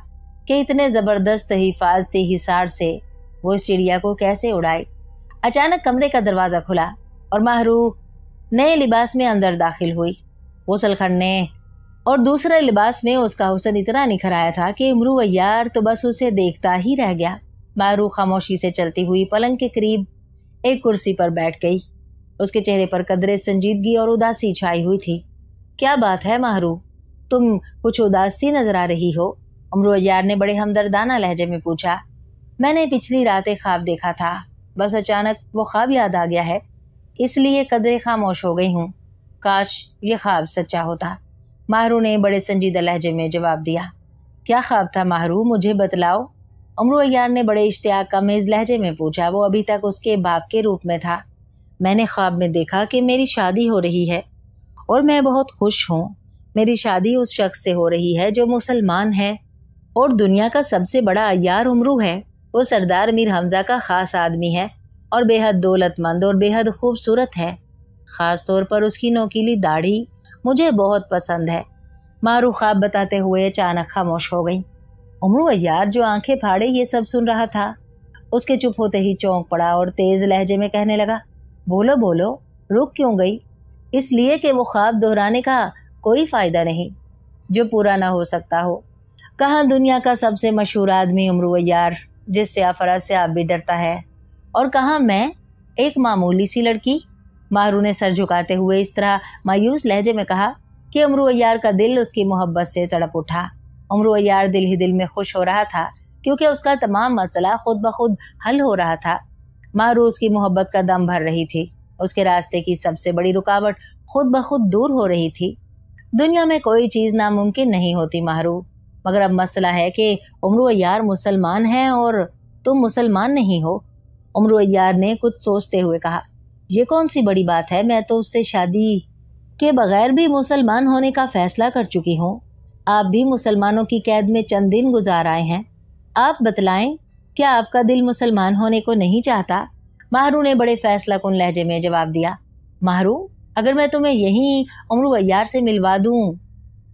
S1: कि इतने जबरदस्त हिफाजती हिसार से वो इस चिड़िया को कैसे उड़ाए। अचानक कमरे का दरवाजा खुला और महरू नए लिबास में अंदर दाखिल हुई। गुस्ल करने और दूसरे लिबास में उसका हुस्न इतना निखर आया था कि उमर अय्यार तो बस उसे देखता ही रह गया। महरू खामोशी से चलती हुई पलंग के करीब एक कुर्सी पर बैठ गई। उसके चेहरे पर कदरे संजीदगी और उदासी छाई हुई थी। क्या बात है महरू, तुम कुछ उदास सी नजर आ रही हो? उमर अय्यार ने बड़े हमदर्दाना लहजे में पूछा। मैंने पिछली रात एक ख्वाब देखा था, बस अचानक वो ख्वाब याद आ गया है, इसलिए कदरे खामोश हो गई हूँ। काश ये ख्वाब सच्चा होता। महरू ने बड़े संजीदा लहजे में जवाब दिया। क्या ख्वाब था महरू, मुझे बतलाओ? उमर अय्यार ने बड़े इश्तियाक का मेज लहजे में पूछा। वो अभी तक उसके बाप के रूप में था। मैंने ख्वाब में देखा कि मेरी शादी हो रही है और मैं बहुत खुश हूँ। मेरी शादी उस शख्स से हो रही है जो मुसलमान है और दुनिया का सबसे बड़ा अय्यार उमरू है। वो सरदार अमीर हमजा का खास आदमी है और बेहद दौलतमंद और बेहद खूबसूरत है। खास तौर पर उसकी नोकीली दाढ़ी मुझे बहुत पसंद है। महरू ख्वाब बताते हुए अचानक खामोश हो गई। उमर अय्यार जो आंखें फाड़े ये सब सुन रहा था, उसके चुप होते ही चौंक पड़ा और तेज लहजे में कहने लगा, बोलो बोलो, रुक क्यों गई? इसलिए कि वो ख्वाब दोहराने का कोई फायदा नहीं जो पूरा ना हो सकता हो। कहाँ दुनिया का सबसे मशहूर आदमी उमर अय्यार जिससे अफराज से आप भी डरता है, और कहाँ मैं एक मामूली सी लड़की। महरू ने सर झुकाते हुए इस तरह मायूस लहजे में कहा कि उमर अय्यार का दिल उसकी मोहब्बत से तड़प उठा। उमर अय्यार दिल ही दिल में खुश हो रहा था क्योंकि उसका तमाम मसला खुद ब खुद हल हो रहा था। महरू उसकी मोहब्बत का दम भर रही थी। उसके रास्ते की सबसे बड़ी रुकावट खुद ब खुद दूर हो रही थी। दुनिया में कोई चीज़ नामुमकिन नहीं होती महरू, मगर अब मसला है कि उमर अय्यार मुसलमान हैं और तुम मुसलमान नहीं हो। उमर अय्यार ने कुछ सोचते हुए कहा, ये कौन सी बड़ी बात है, मैं तो उससे शादी के बगैर भी मुसलमान होने का फैसला कर चुकी हूँ। आप भी मुसलमानों की कैद में चंद दिन गुजार आए हैं। आप बतलाएं, क्या आपका दिल मुसलमान होने को नहीं चाहता? महरू ने बड़े फैसला कुन लहजे में जवाब दिया। महरू, अगर मैं तुम्हें यहीं उमर अय्यार से मिलवा दूं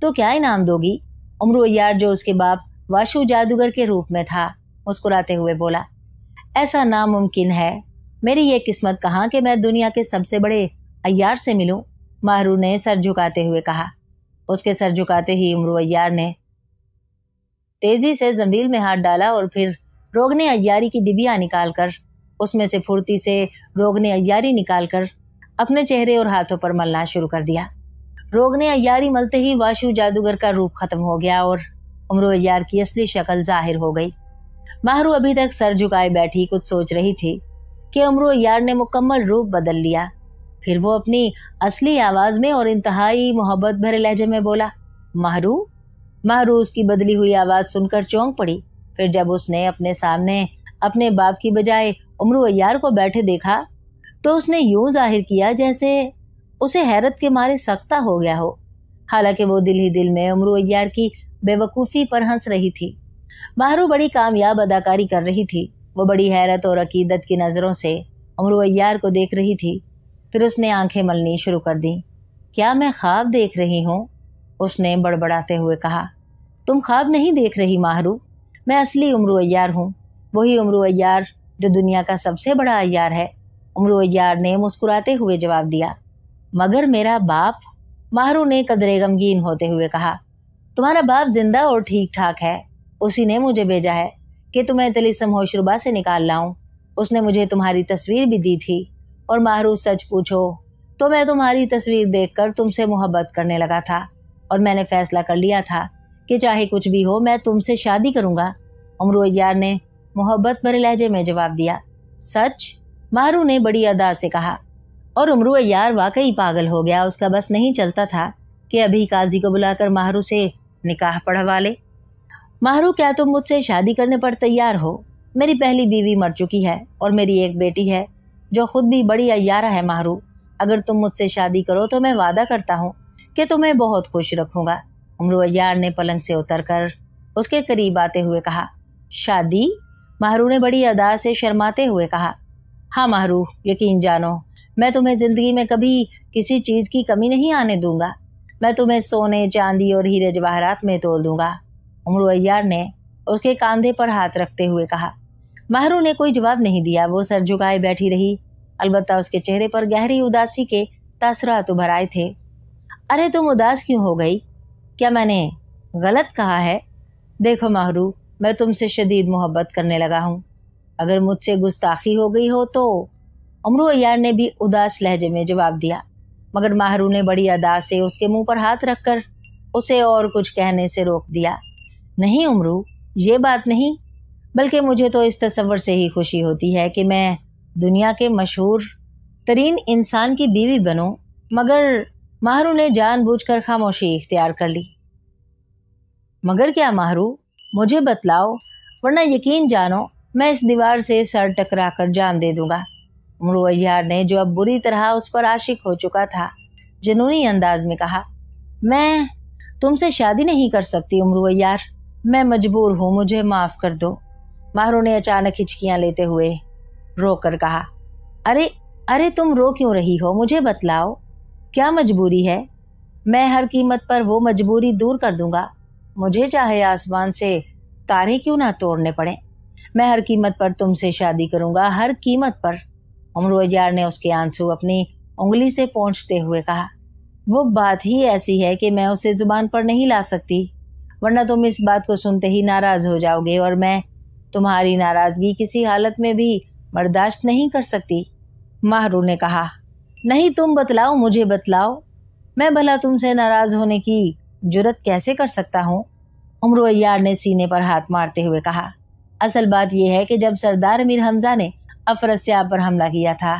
S1: तो क्या इनाम दोगी? उमर अय्यार जो उसके बाप वाशु जादूगर के रूप में था, मुस्कुराते हुए बोला, ऐसा नामुमकिन है। मेरी ये किस्मत कहाँ कि मैं दुनिया के सबसे बड़े अय्यार से मिलूं। महरू ने सर झुकाते हुए कहा। उसके सर झुकाते ही उमर अय्यार ने तेजी से जंबील में हाथ डाला और फिर रोगने अय्यारी की डिबिया निकालकर उसमें से फुर्ती से रोगने अय्यारी निकालकर अपने चेहरे और हाथों पर मलना शुरू कर दिया। रोगने अय्यारी मलते ही वाशु जादूगर का रूप खत्म हो गया और उमर अय्यार की असली शक्ल जाहिर हो गई। महरू अभी तक सर झुकाए बैठी कुछ सोच रही थी कि उमर अय्यार ने मुकम्मल रूप बदल लिया। फिर वो अपनी असली आवाज में और इंतहाई मोहब्बत भरे लहजे में बोला, महरू। महरू उसकी बदली हुई आवाज सुनकर चौंक पड़ी। फिर जब उसने अपने सामने अपने बाप की बजाय उमर अय्यार को बैठे देखा तो उसने यूं जाहिर किया जैसे उसे हैरत के मारे सकता हो गया हो। हालांकि वो दिल ही दिल में उमर अय्यार की बेवकूफ़ी पर हंस रही थी। महरू बड़ी कामयाब अदाकारी कर रही थी। वो बड़ी हैरत और अकीदत की नज़रों से उमर अय्यार को देख रही थी। फिर उसने आंखें मलनी शुरू कर दी। क्या मैं ख्वाब देख रही हूँ? उसने बड़बड़ाते हुए कहा। तुम ख्वाब नहीं देख रही महरू, मैं असली उमर अय्यार हूँ, वही उमर अय्यार जो दुनिया का सबसे बड़ा अय्यार है। उमर अय्यार ने मुस्कुराते हुए जवाब दिया। मगर मेरा बाप? महरू ने कदरे गमगीन होते हुए कहा। तुम्हारा बाप जिंदा और ठीक ठाक है। उसी ने मुझे भेजा है कि तुम्हें तिलिस्म होशरुबा से निकाल लाऊं। उसने मुझे तुम्हारी तस्वीर भी दी थी और महरू सच पूछो तो मैं तुम्हारी तस्वीर देखकर तुमसे मोहब्बत करने लगा था और मैंने फैसला कर लिया था कि चाहे कुछ भी हो मैं तुमसे शादी करूंगा। उमर अय्यार ने मोहब्बत भरे लहजे में जवाब दिया। सच? महरू ने बड़ी अदा से कहा। और उमर अय्यार वाकई पागल हो गया। उसका बस नहीं चलता था कि अभी काजी को बुलाकर महरू से निकाह पढ़वा ले। महरू, क्या तुम मुझसे शादी करने पर तैयार हो? मेरी पहली बीवी मर चुकी है और मेरी एक बेटी है जो खुद भी बड़ी अय्यारा है माहरू। अगर तुम मुझसे शादी करो तो मैं वादा करता हूँ कि तुम्हें बहुत खुश रखूंगा। उमरू अय्यार ने पलंग से उतरकर उसके करीब आते हुए कहा। शादी? माहरू ने बड़ी अदा से शर्माते हुए कहा। हाँ माहरू, यकीन जानो, मैं तुम्हें जिंदगी में कभी किसी चीज की कमी नहीं आने दूंगा। मैं तुम्हें सोने, चांदी और हीरे जवाहरात में तोल दूंगा। उमरू अय्यार ने उसके कंधे पर हाथ रखते हुए कहा। माहरू ने कोई जवाब नहीं दिया। वो सर झुकाए बैठी रही। अलबत्ता उसके चेहरे पर गहरी उदासी के तासुरात उभर आए थे। अरे तुम उदास क्यों हो गई? क्या मैंने गलत कहा है? देखो माहरू, मैं तुमसे शदीद मोहब्बत करने लगा हूँ। अगर मुझसे गुस्ताखी हो गई हो तो। उमरू अय्यार ने भी उदास लहजे में जवाब दिया, मगर माहरू ने बड़ी अदा से उसके मुंह पर हाथ रखकर उसे और कुछ कहने से रोक दिया। नहीं उमरू, ये बात नहीं, बल्कि मुझे तो इस तसव्वुर से ही खुशी होती है कि मैं दुनिया के मशहूर तरीन इंसान की बीवी बनूं। मगर माहरू ने जानबूझकर खामोशी इख्तियार कर ली। मगर क्या माहरू? मुझे बतलाओ, वरना यकीन जानो मैं इस दीवार से सर टकरा कर जान दे दूंगा। उमरू अय्यार ने, जो अब बुरी तरह उस पर आशिक हो चुका था, जुनूनी अंदाज में कहा। मैं तुमसे शादी नहीं कर सकती उमरू अय्यार, मैं मजबूर हूँ, मुझे माफ कर दो। माहरू ने अचानक हिचकियां लेते हुए रो कर कहा। अरे अरे तुम रो क्यों रही हो? मुझे बतलाओ, क्या मजबूरी है? मैं हर कीमत पर वो मजबूरी दूर कर दूंगा। मुझे चाहे आसमान से तारे क्यों ना तोड़ने पड़े, मैं हर कीमत पर तुमसे शादी करूंगा, हर कीमत पर। उमरू अय्यार ने उसके आंसू अपनी उंगली से पोंछते हुए कहा। वो बात ही ऐसी है कि मैं उसे जुबान पर नहीं ला सकती, वरना तुम इस बात को सुनते ही नाराज हो जाओगे और मैं तुम्हारी नाराजगी किसी हालत में भी बर्दाश्त नहीं कर सकती। माहरू ने कहा। नहीं, तुम बतलाओ, मुझे बतलाओ, मैं भला तुमसे नाराज होने की जुर्रत कैसे कर सकता हूँ? उमरू अय्यार ने सीने पर हाथ मारते हुए कहा। असल बात यह है कि जब सरदार अमीर हमजा ने अफरस्याब पर हमला किया था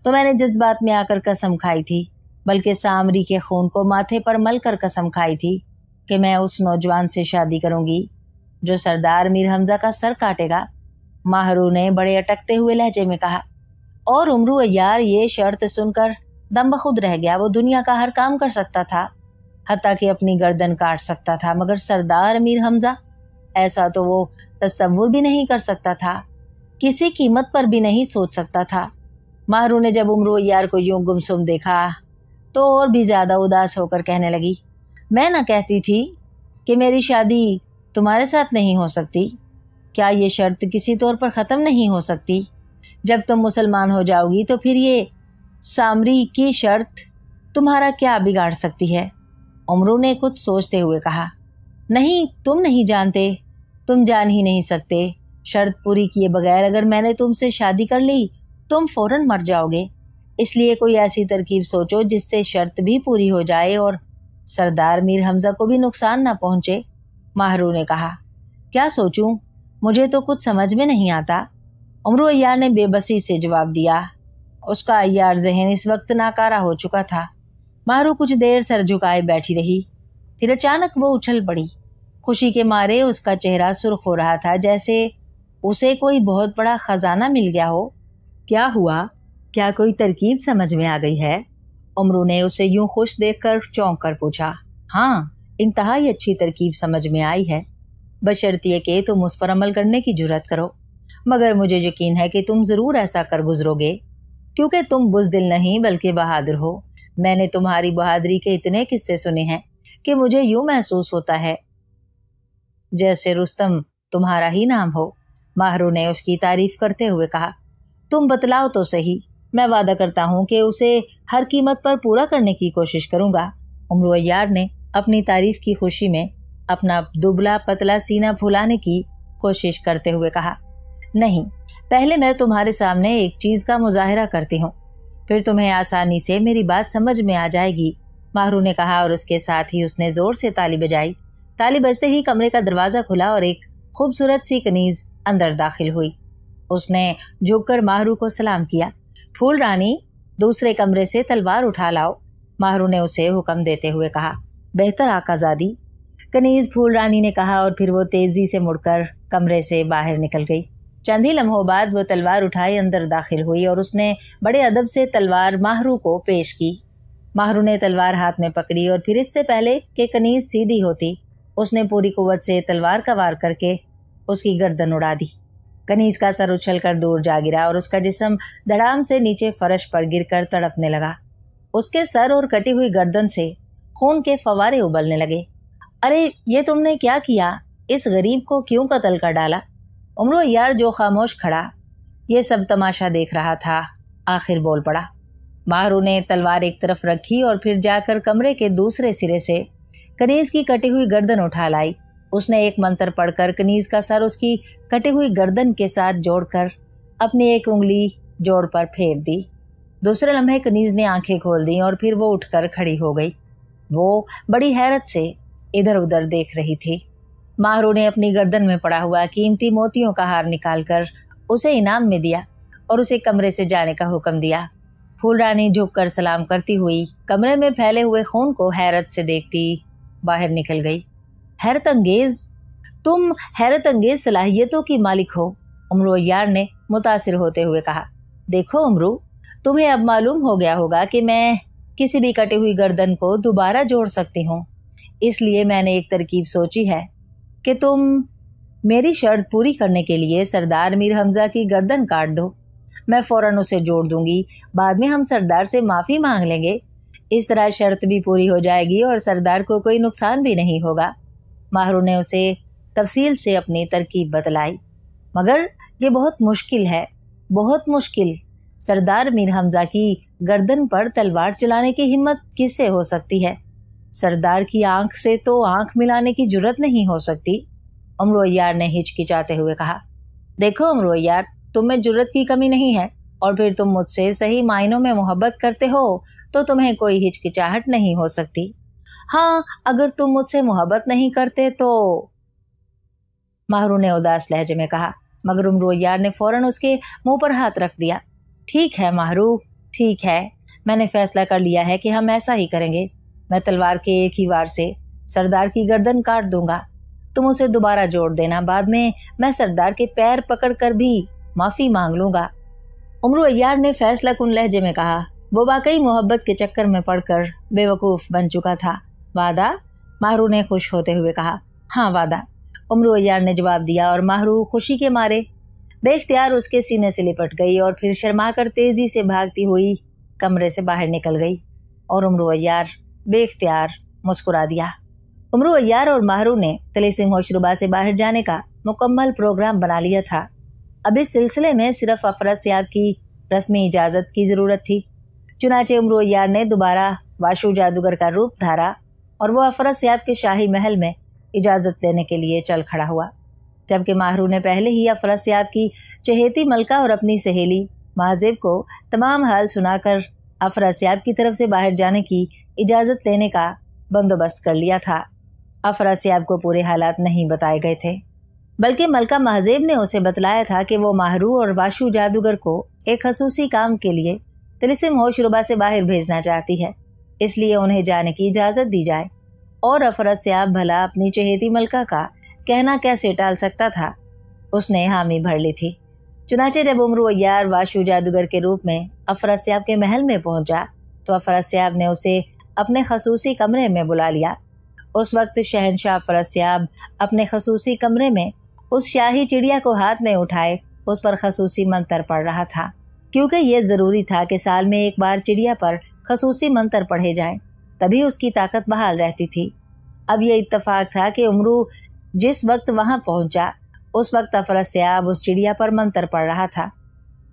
S1: तो मैंने जज्बात में आकर कसम खाई थी, बल्कि सामरी के खून को माथे पर मल कर कसम खाई थी कि मैं उस नौजवान से शादी करूंगी जो सरदार अमीर हमजा का सर काटेगा। माहरू ने बड़े अटकते हुए लहजे में कहा। और उमरू अय्यार ये शर्त सुनकर दम बखुद रह गया। वो दुनिया का हर काम कर सकता था, हत्ता कि अपनी गर्दन काट सकता था, मगर सरदार अमीर हमजा, ऐसा तो वो तसव्वुर भी नहीं कर सकता था, किसी कीमत पर भी नहीं सोच सकता था। माहरू ने जब उमरू अय्यार को यूं गुमसुम देखा तो और भी ज्यादा उदास होकर कहने लगी। मैं न कहती थी कि मेरी शादी तुम्हारे साथ नहीं हो सकती? क्या ये शर्त किसी तौर पर ख़त्म नहीं हो सकती? जब तुम मुसलमान हो जाओगी तो फिर ये सामरी की शर्त तुम्हारा क्या बिगाड़ सकती है? उमरू ने कुछ सोचते हुए कहा। नहीं, तुम नहीं जानते, तुम जान ही नहीं सकते। शर्त पूरी किए बगैर अगर मैंने तुमसे शादी कर ली तुम फौरन मर जाओगे। इसलिए कोई ऐसी तरकीब सोचो जिससे शर्त भी पूरी हो जाए और सरदार मीर हमजा को भी नुकसान ना पहुंचे। माहरू ने कहा। क्या सोचूं? मुझे तो कुछ समझ में नहीं आता। उमरू अय्यार ने बेबसी से जवाब दिया। उसका अय्यार ज़हन इस वक्त नाकारा हो चुका था। माहरू कुछ देर सर झुकाए बैठी रही, फिर अचानक वो उछल पड़ी। खुशी के मारे उसका चेहरा सुर्ख हो रहा था, जैसे उसे कोई बहुत बड़ा खजाना मिल गया हो। क्या हुआ? क्या कोई तरकीब समझ में आ गई है? उमरू ने उसे यूं खुश देखकर चौंक कर पूछा। हाँ, इंतहाई अच्छी तरकीब समझ में आई है, बशर्ते कि तुम उस पर अमल करने की जुर्रत करो। मगर मुझे यकीन है कि तुम ज़रूर ऐसा कर गुजरोगे, क्योंकि तुम बुज़दिल नहीं बल्कि बहादुर हो। मैंने तुम्हारी बहादुरी के इतने किस्से सुने हैं कि मुझे यूं महसूस होता है जैसे रुस्तम तुम्हारा ही नाम हो। माहरू ने उसकी तारीफ करते हुए कहा। तुम बतलाओ तो सही, मैं वादा करता हूँ कि उसे हर कीमत पर पूरा करने की कोशिश करूँगा। उमरू अय्यार ने अपनी तारीफ की खुशी में अपना दुबला पतला सीना फुलाने की कोशिश करते हुए कहा। नहीं, पहले मैं तुम्हारे सामने एक चीज़ का मुजाहिरा करती हूँ, फिर तुम्हें आसानी से मेरी बात समझ में आ जाएगी। माहरू ने कहा और उसके साथ ही उसने ज़ोर से ताली बजाई। ताली बजते ही कमरे का दरवाज़ा खुला और एक खूबसूरत सी कनीज़ अंदर दाखिल हुई। उसने झुककर माहरू को सलाम किया। फूल रानी, दूसरे कमरे से तलवार उठा लाओ, माहरू ने उसे हुक्म देते हुए कहा। बेहतर आकाज़ादी, कनीज़ फूल रानी ने कहा और फिर वो तेज़ी से मुड़कर कमरे से बाहर निकल गई। चंद ही लम्हों बाद वो तलवार उठाए अंदर दाखिल हुई और उसने बड़े अदब से तलवार माहरू को पेश की। माहरू ने तलवार हाथ में पकड़ी और फिर इससे पहले कि कनीज सीधी होती उसने पूरी कुव्वत से तलवार का वार करके उसकी गर्दन उड़ा दी। कनीज का सर उछलकर दूर जा गिरा और उसका जिस्म धड़ाम से नीचे फर्श पर गिरकर तड़पने लगा। उसके सर और कटी हुई गर्दन से खून के फवारे उबलने लगे। अरे ये तुमने क्या किया? इस गरीब को क्यों कत्ल कर डाला? उमरो यार जो खामोश खड़ा ये सब तमाशा देख रहा था आखिर बोल पड़ा। माहरू ने तलवार एक तरफ रखी और फिर जाकर कमरे के दूसरे सिरे से कनीज की कटी हुई गर्दन उठा लाई। उसने एक मंत्र पढ़कर कनीज का सर उसकी कटी हुई गर्दन के साथ जोड़कर अपनी एक उंगली जोड़ पर फेर दी। दूसरे लम्हे कनीज ने आंखें खोल दी और फिर वो उठकर खड़ी हो गई। वो बड़ी हैरत से इधर उधर देख रही थी। माहरू ने अपनी गर्दन में पड़ा हुआ कीमती मोतियों का हार निकालकर उसे इनाम में दिया और उसे कमरे से जाने का हुक्म दिया। फूलरानी झुककर सलाम करती हुई कमरे में फैले हुए खून को हैरत से देखती बाहर निकल गई। तुम हैरत अंगेज सलाहियतों की मालिक हो, उमरो यार ने मुतासिर होते हुए कहा। देखो उमरू, तुम्हें अब मालूम हो गया होगा कि मैं किसी भी कटी हुई गर्दन को दोबारा जोड़ सकती हूँ। इसलिए मैंने एक तरकीब सोची है कि तुम मेरी शर्त पूरी करने के लिए सरदार मीर हमजा की गर्दन काट दो। मैं फौरन उसे जोड़ दूंगी। बाद में हम सरदार से माफ़ी मांग लेंगे। इस तरह शर्त भी पूरी हो जाएगी और सरदार को कोई नुकसान भी नहीं होगा। माहरू ने उसे तफसील से अपनी तरकीब बतलाई। मगर ये बहुत मुश्किल है, बहुत मुश्किल। सरदार मीर हमजा की गर्दन पर तलवार चलाने की हिम्मत किससे हो सकती है? सरदार की आंख से तो आंख मिलाने की जुर्रत नहीं हो सकती, उमरो यार ने हिचकिचाते हुए कहा। देखो उमरो यार, तुम में जुर्रत की कमी नहीं है और फिर तुम मुझसे सही मायनों में मोहब्बत करते हो तो तुम्हें कोई हिचकिचाहट नहीं हो सकती। हाँ, अगर तुम मुझसे मोहब्बत नहीं करते तो, माहरू ने उदास लहजे में कहा। मगर उमरो यार ने फौरन उसके मुंह पर हाथ रख दिया। ठीक है माहरू, ठीक है, मैंने फैसला कर लिया है कि हम ऐसा ही करेंगे। मैं तलवार के एक ही वार से सरदार की गर्दन काट दूंगा। तुम उसे दोबारा जोड़ देना। बाद में मैं सरदार के पैर पकड़कर भी माफ़ी मांग लूंगा, उमरो यार ने फैसला कुन लहजे में कहा। वो वाकई मोहब्बत के चक्कर में पड़कर बेवकूफ़ बन चुका था। वादा? माहरू ने खुश होते हुए कहा। हाँ वादा, उमरो यार ने जवाब दिया और माहरू खुशी के मारे बेख्तियार उसके सीने से लिपट गई और फिर शर्मा कर तेजी से भागती हुई कमरे से बाहर निकल गई और उमरो यार बेख्तियार मुस्कुरा दिया। उमरो यार और माहरू ने तलीसिम होशरुबा से बाहर जाने का मुकम्मल प्रोग्राम बना लिया था। अब इस सिलसिले में सिर्फ अफरस सियाब की रस्मी इजाज़त की ज़रूरत थी। चुनाचे उमरो यार ने दोबारा वाशु जादूगर का रूप धारा और वो अफरस सियाब के शाही महल में इजाज़त लेने के लिए चल खड़ा हुआ। जबकि माहरू ने पहले ही अफरस सियाब की चहेती मलका और अपनी सहेली महाजेब को तमाम हाल सुनाकर अफरस सियाब की तरफ से बाहर जाने की इजाज़त लेने का बंदोबस्त कर लिया था। अफरस सियाब को पूरे हालात नहीं बताए गए थे, बल्कि मलका महाजेब ने उसे बतलाया था कि वो माहरू और वाशु जादूगर को एक खसूसी काम के लिए तिलिस्म होशरुबा से बाहर भेजना चाहती है, इसलिए उन्हें जाने की इजाज़त दी जाए। और अफरस सियाब भला अपनी चहेती मलका का कहना कैसे टाल सकता था? उसने हामी भर ली थी। चुनाचे जब उमरो यार वाशु जादूगर के रूप में अफरस सियाब के महल में पहुंचा तो अफरस सियाब ने उसे अपने खसूसी कमरे में बुला लिया। उस वक्त शहनशाह अफरस सियाब अपने खसूसी कमरे में उस शाही चिड़िया को हाथ में उठाए उस पर खसूसी मंतर पढ़ रहा था, क्योंकि ये ज़रूरी था कि साल में एक बार चिड़िया पर खसूसी मंतर पढ़े जाएं, तभी उसकी ताकत बहाल रहती थी। अब ये इत्तफाक था कि उमरू जिस वक्त वहाँ पहुँचा उस वक्त अफरस सियाब उस चिड़िया पर मंतर पढ़ रहा था।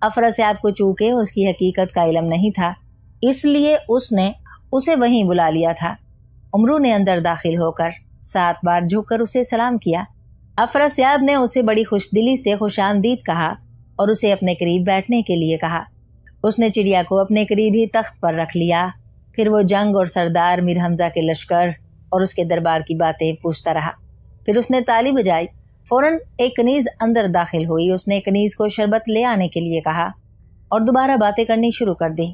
S1: अफरस सियाब को चूँकि उसकी हकीकत का इल्म नहीं था, इसलिए उसने उसे वहीं बुला लिया था। उमरू ने अंदर दाखिल होकर 7 बार झुककर उसे सलाम किया। अफरस सियाब ने उसे बड़ी खुशदिली से खुशामदीद कहा और उसे अपने करीब बैठने के लिए कहा। उसने चिड़िया को अपने करीब ही तख्त पर रख लिया। फिर वो जंग और सरदार मीर हमजा के लश्कर और उसके दरबार की बातें पूछता रहा। फिर उसने ताली बजाई। फौरन एक कनीज़ अंदर दाखिल हुई। उसने कनीज़ को शरबत ले आने के लिए कहा और दोबारा बातें करनी शुरू कर दी।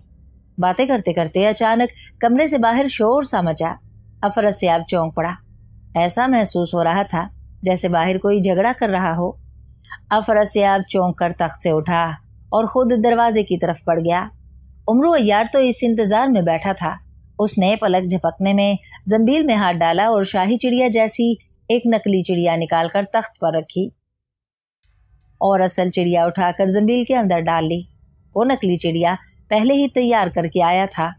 S1: बातें करते करते अचानक कमरे से बाहर शोर सा मचा। अफरस सियाब चौंक पड़ा। ऐसा महसूस हो रहा था जैसे बाहर कोई झगड़ा कर रहा हो। अफरसियाब चौंक कर तख्त से उठा और खुद दरवाजे की तरफ बढ़ गया। उमरू अय्यार तो इस इंतजार में बैठा था। उसने पलक झपकने में जंबील में हाथ डाला और शाही चिड़िया जैसी एक नकली चिड़िया निकालकर तख्त पर रखी और असल चिड़िया उठाकर जंबील के अंदर डाल ली। वो नकली चिड़िया पहले ही तैयार करके आया था,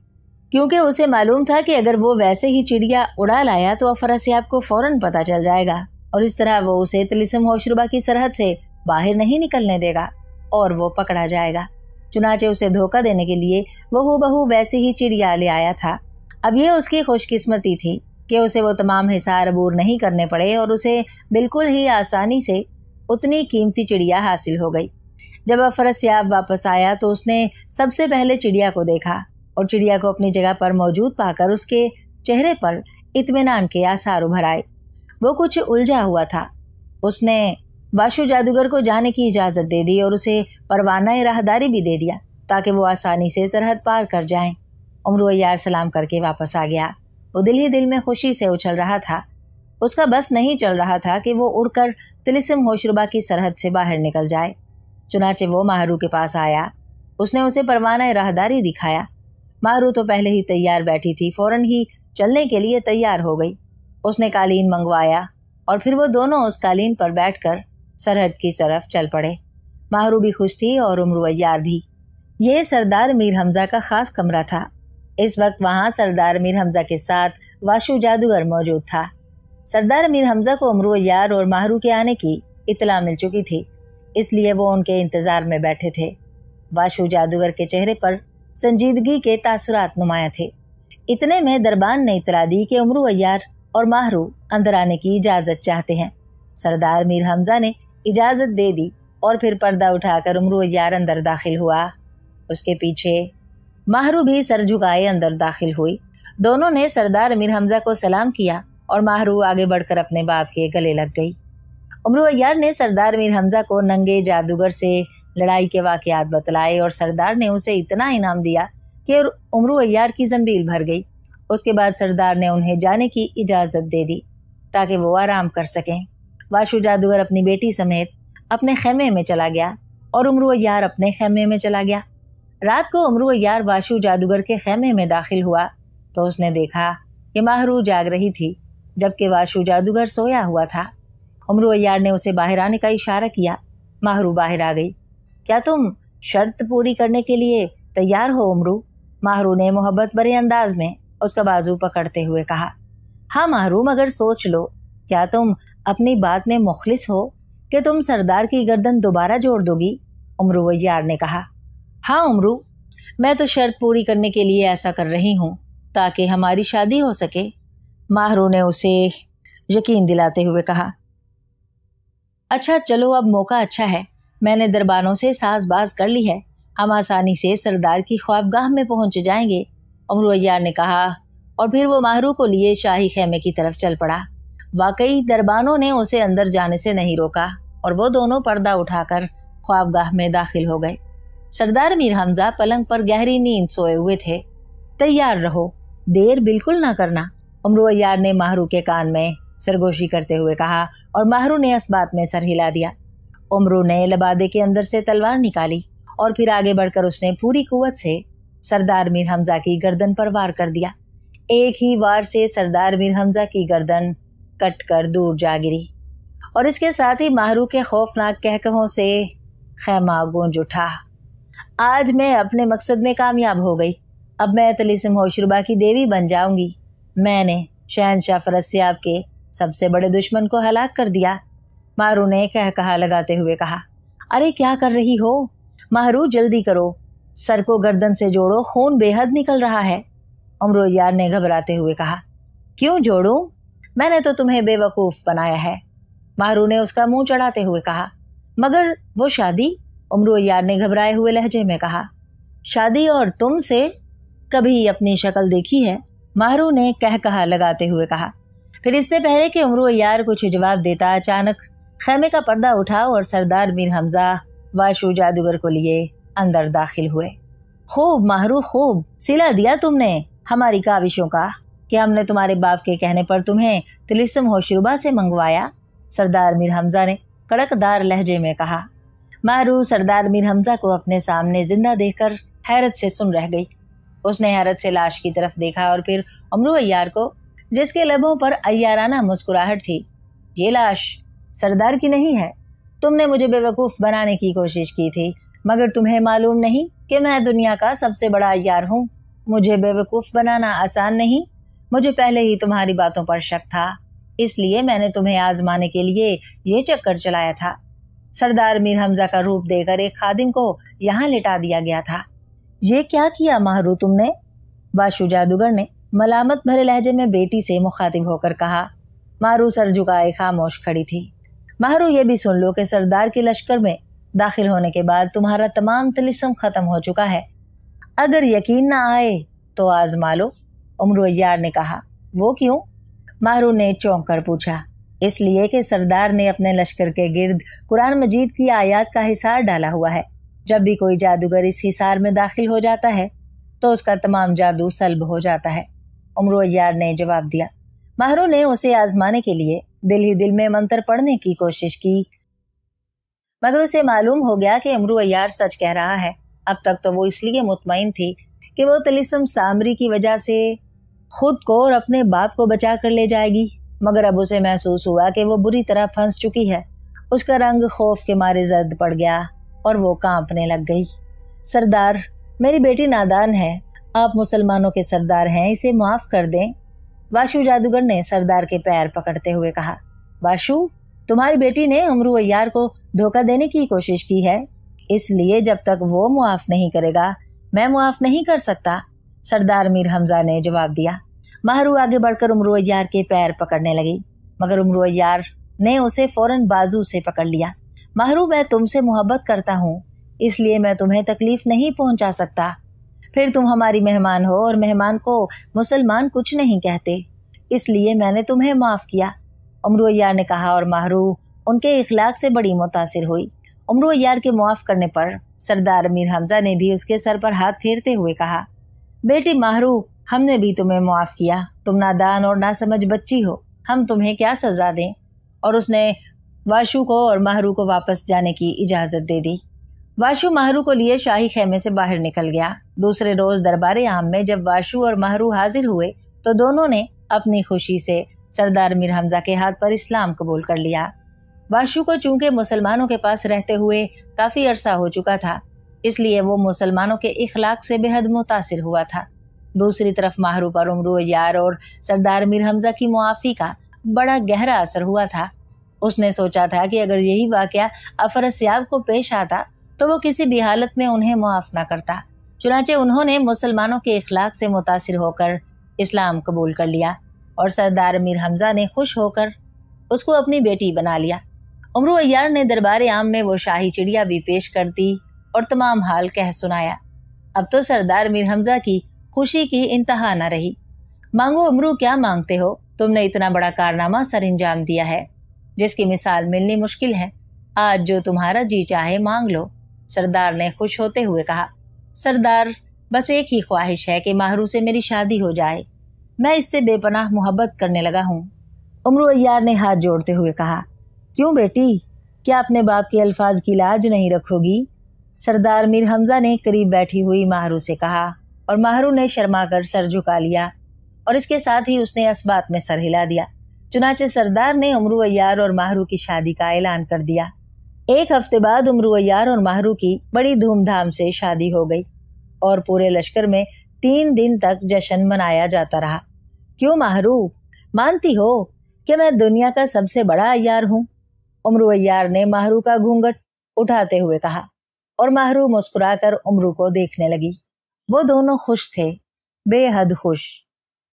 S1: क्योंकि उसे मालूम था कि अगर वो वैसे ही चिड़िया उड़ा लाया तो अफरसियाब को फौरन पता चल जाएगा और इस तरह वो उसे तिलिस्म होशरुबा की सरहद से बाहर नहीं निकलने देगा और वो पकड़ा जाएगा। चुनाचे उसे धोखा देने के लिए वो हूबहू वैसे ही चिड़िया ले आया था। अब ये उसकी खुशकिस्मती थी कि उसे वो तमाम हिसार अबूर नहीं करने पड़े और उसे बिल्कुल ही आसानी से उतनी कीमती चिड़िया हासिल हो गई। जब अफरसियाब वापस आया तो उसने सबसे पहले चिड़िया को देखा और चिड़िया को अपनी जगह पर मौजूद पाकर उसके चेहरे पर इत्मीनान के आसार उभर आए। वो कुछ उलझा हुआ था। उसने वाशु जादूगर को जाने की इजाज़त दे दी और उसे परवाना राहदारी भी दे दिया ताकि वो आसानी से सरहद पार कर जाएं। उमरू अय्यार सलाम करके वापस आ गया। वो दिल ही दिल में खुशी से उछल रहा था। उसका बस नहीं चल रहा था कि वो उड़कर तिलिस्म होशरुबा की सरहद से बाहर निकल जाए। चुनाचे वो माहरू के पास आया। उसने उसे परवाना राहदारी दिखाया। माहरू तो पहले ही तैयार बैठी थी, फौरन ही चलने के लिए तैयार हो गई। उसने कालीन मंगवाया और फिर वो दोनों उस कालीन पर बैठकर सरहद की तरफ चल पड़े। माहरू भी खुश थी और उमरू अय्यार भी। ये सरदार मीर हमजा का खास कमरा था। इस वक्त वहाँ सरदार मीर हमजा के साथ वाशु जादूगर मौजूद था। सरदार मीर हमजा को उमरू अय्यार और माहरू के आने की इत्तला मिल चुकी थी, इसलिए वो उनके इंतजार में बैठे थे। वाशु जादूगर के चेहरे पर संजीदगी के तासुरात नुमाया थे। इतने में दरबान ने इत्तला दी कि उमरू अय्यार और माहरू अंदर आने की इजाज़त चाहते हैं। सरदार मीर हमजा ने इजाज़त दे दी और फिर पर्दा उठाकर उमरू अय्यार अंदर दाखिल हुआ। उसके पीछे माहरू भी सर झुकाए अंदर दाखिल हुई। दोनों ने सरदार मीर हमजा को सलाम किया और माहरू आगे बढ़कर अपने बाप के गले लग गई। उमरू अय्यार ने सरदार मीर हमजा को नंगे जादूगर से लड़ाई के वाक़यात बतलाए और सरदार ने उसे इतना इनाम दिया कि उमरू अय्यार की ज़ंबील भर गई। उसके बाद सरदार ने उन्हें जाने की इजाज़त दे दी ताकि वो आराम कर सकें। वाशु जादूगर अपनी बेटी समेत अपने खेमे में चला गया और उमरू अय्यार अपने खेमे में चला गया। रात को उमरू अय्यार वाशु जादूगर के खेमे में दाखिल हुआ तो उसने देखा कि माहरू जाग रही थी जबकि वाशु जादूगर सोया हुआ था। उमरू अय्यार ने उसे बाहर आने का इशारा किया। माहरू बाहर आ गई। क्या तुम शर्त पूरी करने के लिए तैयार हो उमरू? माहरू ने मोहब्बत भरे अंदाज में उसका बाजू पकड़ते हुए कहा। हाँ माहरू, मगर सोच लो, क्या तुम अपनी बात में मुखलिस हो कि तुम सरदार की गर्दन दोबारा जोड़ दोगी? उमरू अय्यार ने कहा। हाँ उमरू, मैं तो शर्त पूरी करने के लिए ऐसा कर रही हूँ ताकि हमारी शादी हो सके। माहरू ने उसे यकीन दिलाते हुए कहा। अच्छा चलो, अब मौका अच्छा है। मैंने दरबानों से साज़बाज़ कर ली है। हम आसानी से सरदार की ख्वाबगाह में पहुँच जाएंगे, उमरू अय्यार ने कहा और फिर वो माहरू को लिए शाही खेमे की तरफ चल पड़ा। वाकई दरबानों ने उसे अंदर जाने से नहीं रोका और वो दोनों पर्दा उठाकर ख्वाबगाह में दाखिल हो गए। सरदार मीर हमजा पलंग पर गहरी नींद सोए हुए थे। तैयार रहो, देर बिल्कुल ना करना, उमरू अय्यार ने माहरू के कान में सरगोशी करते हुए कहा और माहरू ने इस बात में सर हिला दिया। उमरू ने लबादे के अंदर से तलवार निकाली और फिर आगे बढ़कर उसने पूरी कुव्वत से सरदार मीर हमजा की गर्दन पर वार कर दिया। एक ही वार से सरदार मीर हमजा की गर्दन कट कर दूर जा गिरी और इसके साथ ही माहरू के खौफनाक कहकहों से खैमा गूंज उठा। आज मैं अपने मकसद में कामयाब हो गई। अब मैं तिलिस्म होशरुबा की देवी बन जाऊंगी। मैंने शहनशाह अफरसियाब के सबसे बड़े दुश्मन को हलाक कर दिया, माहरू ने कहा लगाते हुए कहा। अरे क्या कर रही हो माहरू, जल्दी करो, सर को गर्दन से जोड़ो, खून बेहद निकल रहा है, उमरू अय्यार ने घबराते हुए कहा। क्यों जोड़ूं? मैंने तो तुम्हें बेवकूफ़ बनाया है, माहरू ने उसका मुंह चढ़ाते हुए कहा। मगर वो शादी, उमरू अय्यार ने घबराए हुए लहजे में कहा। शादी और तुमसे कभी अपनी शक्ल देखी है, माहरू ने कहा लगाते हुए कहा। फिर इससे पहले कि उमरू अय्यार कुछ जवाब देता, अचानक खेमे का पर्दा उठा और सरदार मीर हमजा वाशु जादूगर को लिए अंदर दाखिल हुए। खूब माहरू, खूब सिला दिया तुमने हमारी काविशों का कि हमने तुम्हारे बाप के कहने पर तुम्हें तिलिस्म होशरुबा से मंगवाया, सरदार मीर हमजा ने कड़कदार लहजे में कहा। माहरू सरदार मीर हमजा को अपने सामने जिंदा देखकर हैरत से सुन रह गई। उसने हैरत से लाश की तरफ देखा और फिर अमरू अय्यार को, जिसके लबों पर अय्याराना मुस्कुराहट थी। ये लाश सरदार की नहीं है। तुमने मुझे बेवकूफ़ बनाने की कोशिश की थी, मगर तुम्हें मालूम नहीं कि मैं दुनिया का सबसे बड़ा अय्यार हूँ। मुझे बेवकूफ़ बनाना आसान नहीं। मुझे पहले ही तुम्हारी बातों पर शक था, इसलिए मैंने तुम्हें आजमाने के लिए ये चक्कर चलाया था। सरदार मीर हमजा का रूप देकर एक खादिम को यहाँ लिटा दिया गया था। ये क्या किया माहरू तुमने? बाशु जादूगर ने मलामत भरे लहजे में बेटी से मुखातिब होकर कहा। माहरू सर झुकाए खामोश खड़ी थी। माहरू ये भी सुन लो कि सरदार के लश्कर में दाखिल होने के बाद तुम्हारा तमाम तिलिस्म खत्म हो चुका है। अगर यकीन ना आए तो आजमा लो, अमरू अय्यार ने कहा। वो क्यों? माहरू ने चौंक कर पूछा। इसलिए कि सरदार ने अपने लश्कर के गिर्द कुरान मजीद की आयत का हिसार डाला हुआ है। जब भी कोई जादूगर इस हिसार में दाखिल हो जाता है तो उसका तमाम जादू सल्ब हो जाता है, अमरू अय्यार ने जवाब दिया। माहरू ने उसे आजमाने के लिए दिल ही दिल में मंत्र पढ़ने की कोशिश की, मगर उसे मालूम हो गया कि अमरू अय्यार सच कह रहा है। अब तक तो वो इसलिए मुतमईन थी कि वो तिलिस्म सामरी की वजह से खुद को और अपने बाप को बचा कर ले जाएगी, मगर अब उसे महसूस हुआ कि वो बुरी तरह फंस चुकी है। उसका रंग खौफ के मारे जर्द पड़ गया और वो कांपने लग गई। सरदार, मेरी बेटी नादान है। आप मुसलमानों के सरदार हैं, इसे माफ कर दें। वाशु जादूगर ने सरदार के पैर पकड़ते हुए कहा। वाशु, तुम्हारी बेटी ने अमरू अय्यार को धोखा देने की कोशिश की है, इसलिए जब तक वो मुआफ नहीं करेगा मैं मुआफ नहीं कर सकता, सरदार मीर हमजा ने जवाब दिया। माहरू आगे बढ़कर अमरू अय्यार के पैर पकड़ने लगी, मगर अमरू अय्यार ने उसे फौरन बाजू से पकड़ लिया। माहरू, मैं तुमसे मोहब्बत करता हूँ, इसलिए मैं तुम्हें तकलीफ नहीं पहुंचा सकता। फिर तुम हमारी मेहमान हो और मेहमान को मुसलमान कुछ नहीं कहते, इसलिए मैंने तुम्हें माफ़ किया, अमरू अय्यार ने कहा। और माहरू उनके इखलाक से बड़ी मुतासिर हुई। अमरू अय्यार के मुआफ़ करने पर सरदार मीर हमजा ने भी उसके सर पर हाथ फेरते हुए कहा। बेटी माहरू, हमने भी तुम्हें मुआफ़ किया। तुम नादान और नासमझ बच्ची हो, हम तुम्हें क्या सज़ा दें? और उसने वाशु को और माहरू को वापस जाने की इजाज़त दे दी। वाशु माहरू को लिए शाही खेमे से बाहर निकल गया। दूसरे रोज दरबार आम में जब वाशु और माहरू हाजिर हुए तो दोनों ने अपनी खुशी से सरदार मीर हमजा के हाथ पर इस्लाम कबूल कर लिया। वाशु को चूंकि मुसलमानों के पास रहते हुए काफ़ी अरसा हो चुका था, इसलिए वो मुसलमानों के इखलाक से बेहद मुतासिर हुआ था। दूसरी तरफ माहरू पर अमरू अय्यार और सरदार मीर हमजा की मुआफ़ी का बड़ा गहरा असर हुआ था। उसने सोचा था कि अगर यही वाक़या अफरसियाब को पेश आता तो वो किसी भी हालत में उन्हें मुआफ़ न करता। चुनांचे उन्होंने मुसलमानों के इखलाक से मुतासिर होकर इस्लाम कबूल कर लिया और सरदार मीर हमजा ने खुश होकर उसको अपनी बेटी बना लिया। अमरू अय्यार ने दरबार आम में वो शाही चिड़िया भी पेश कर दी और तमाम हाल कह सुनाया। अब तो सरदार मीर हमजा की खुशी की इंतहा न रही। मांगो अमरू, क्या मांगते हो? तुमने इतना बड़ा कारनामा सर अंजाम दिया है जिसकी मिसाल मिलनी मुश्किल है। आज जो तुम्हारा जी चाहे मांग लो, सरदार ने खुश होते हुए कहा। सरदार, बस एक ही ख्वाहिश है कि माहरू से मेरी शादी हो जाए। मैं इससे बेपनाह मोहब्बत करने लगा हूँ, अमरू अय्यार ने हाथ जोड़ते हुए कहा। क्यों बेटी, क्या अपने बाप के अल्फाज की लाज नहीं रखोगी? सरदार मीर हमजा ने करीब बैठी हुई माहरू से कहा और माहरू ने शर्मा कर सर झुका लिया और इसके साथ ही उसने इस बात में सर हिला दिया। चुनाचे सरदार ने अमरू अय्यार और माहरू की शादी का ऐलान कर दिया। एक हफ्ते बाद अमरू अय्यार और माहरू की बड़ी धूमधाम से शादी हो गई और पूरे लश्कर में 3 दिन तक जश्न मनाया जाता रहा। क्यों माहरू, मानती हो कि मैं दुनिया का सबसे बड़ा अय्यार हूँ? अमरू अय्यार ने माहरू का घूंघट उठाते हुए कहा और माहरू मुस्कुराकर अमरू को देखने लगी। वो दोनों खुश थे, बेहद खुश।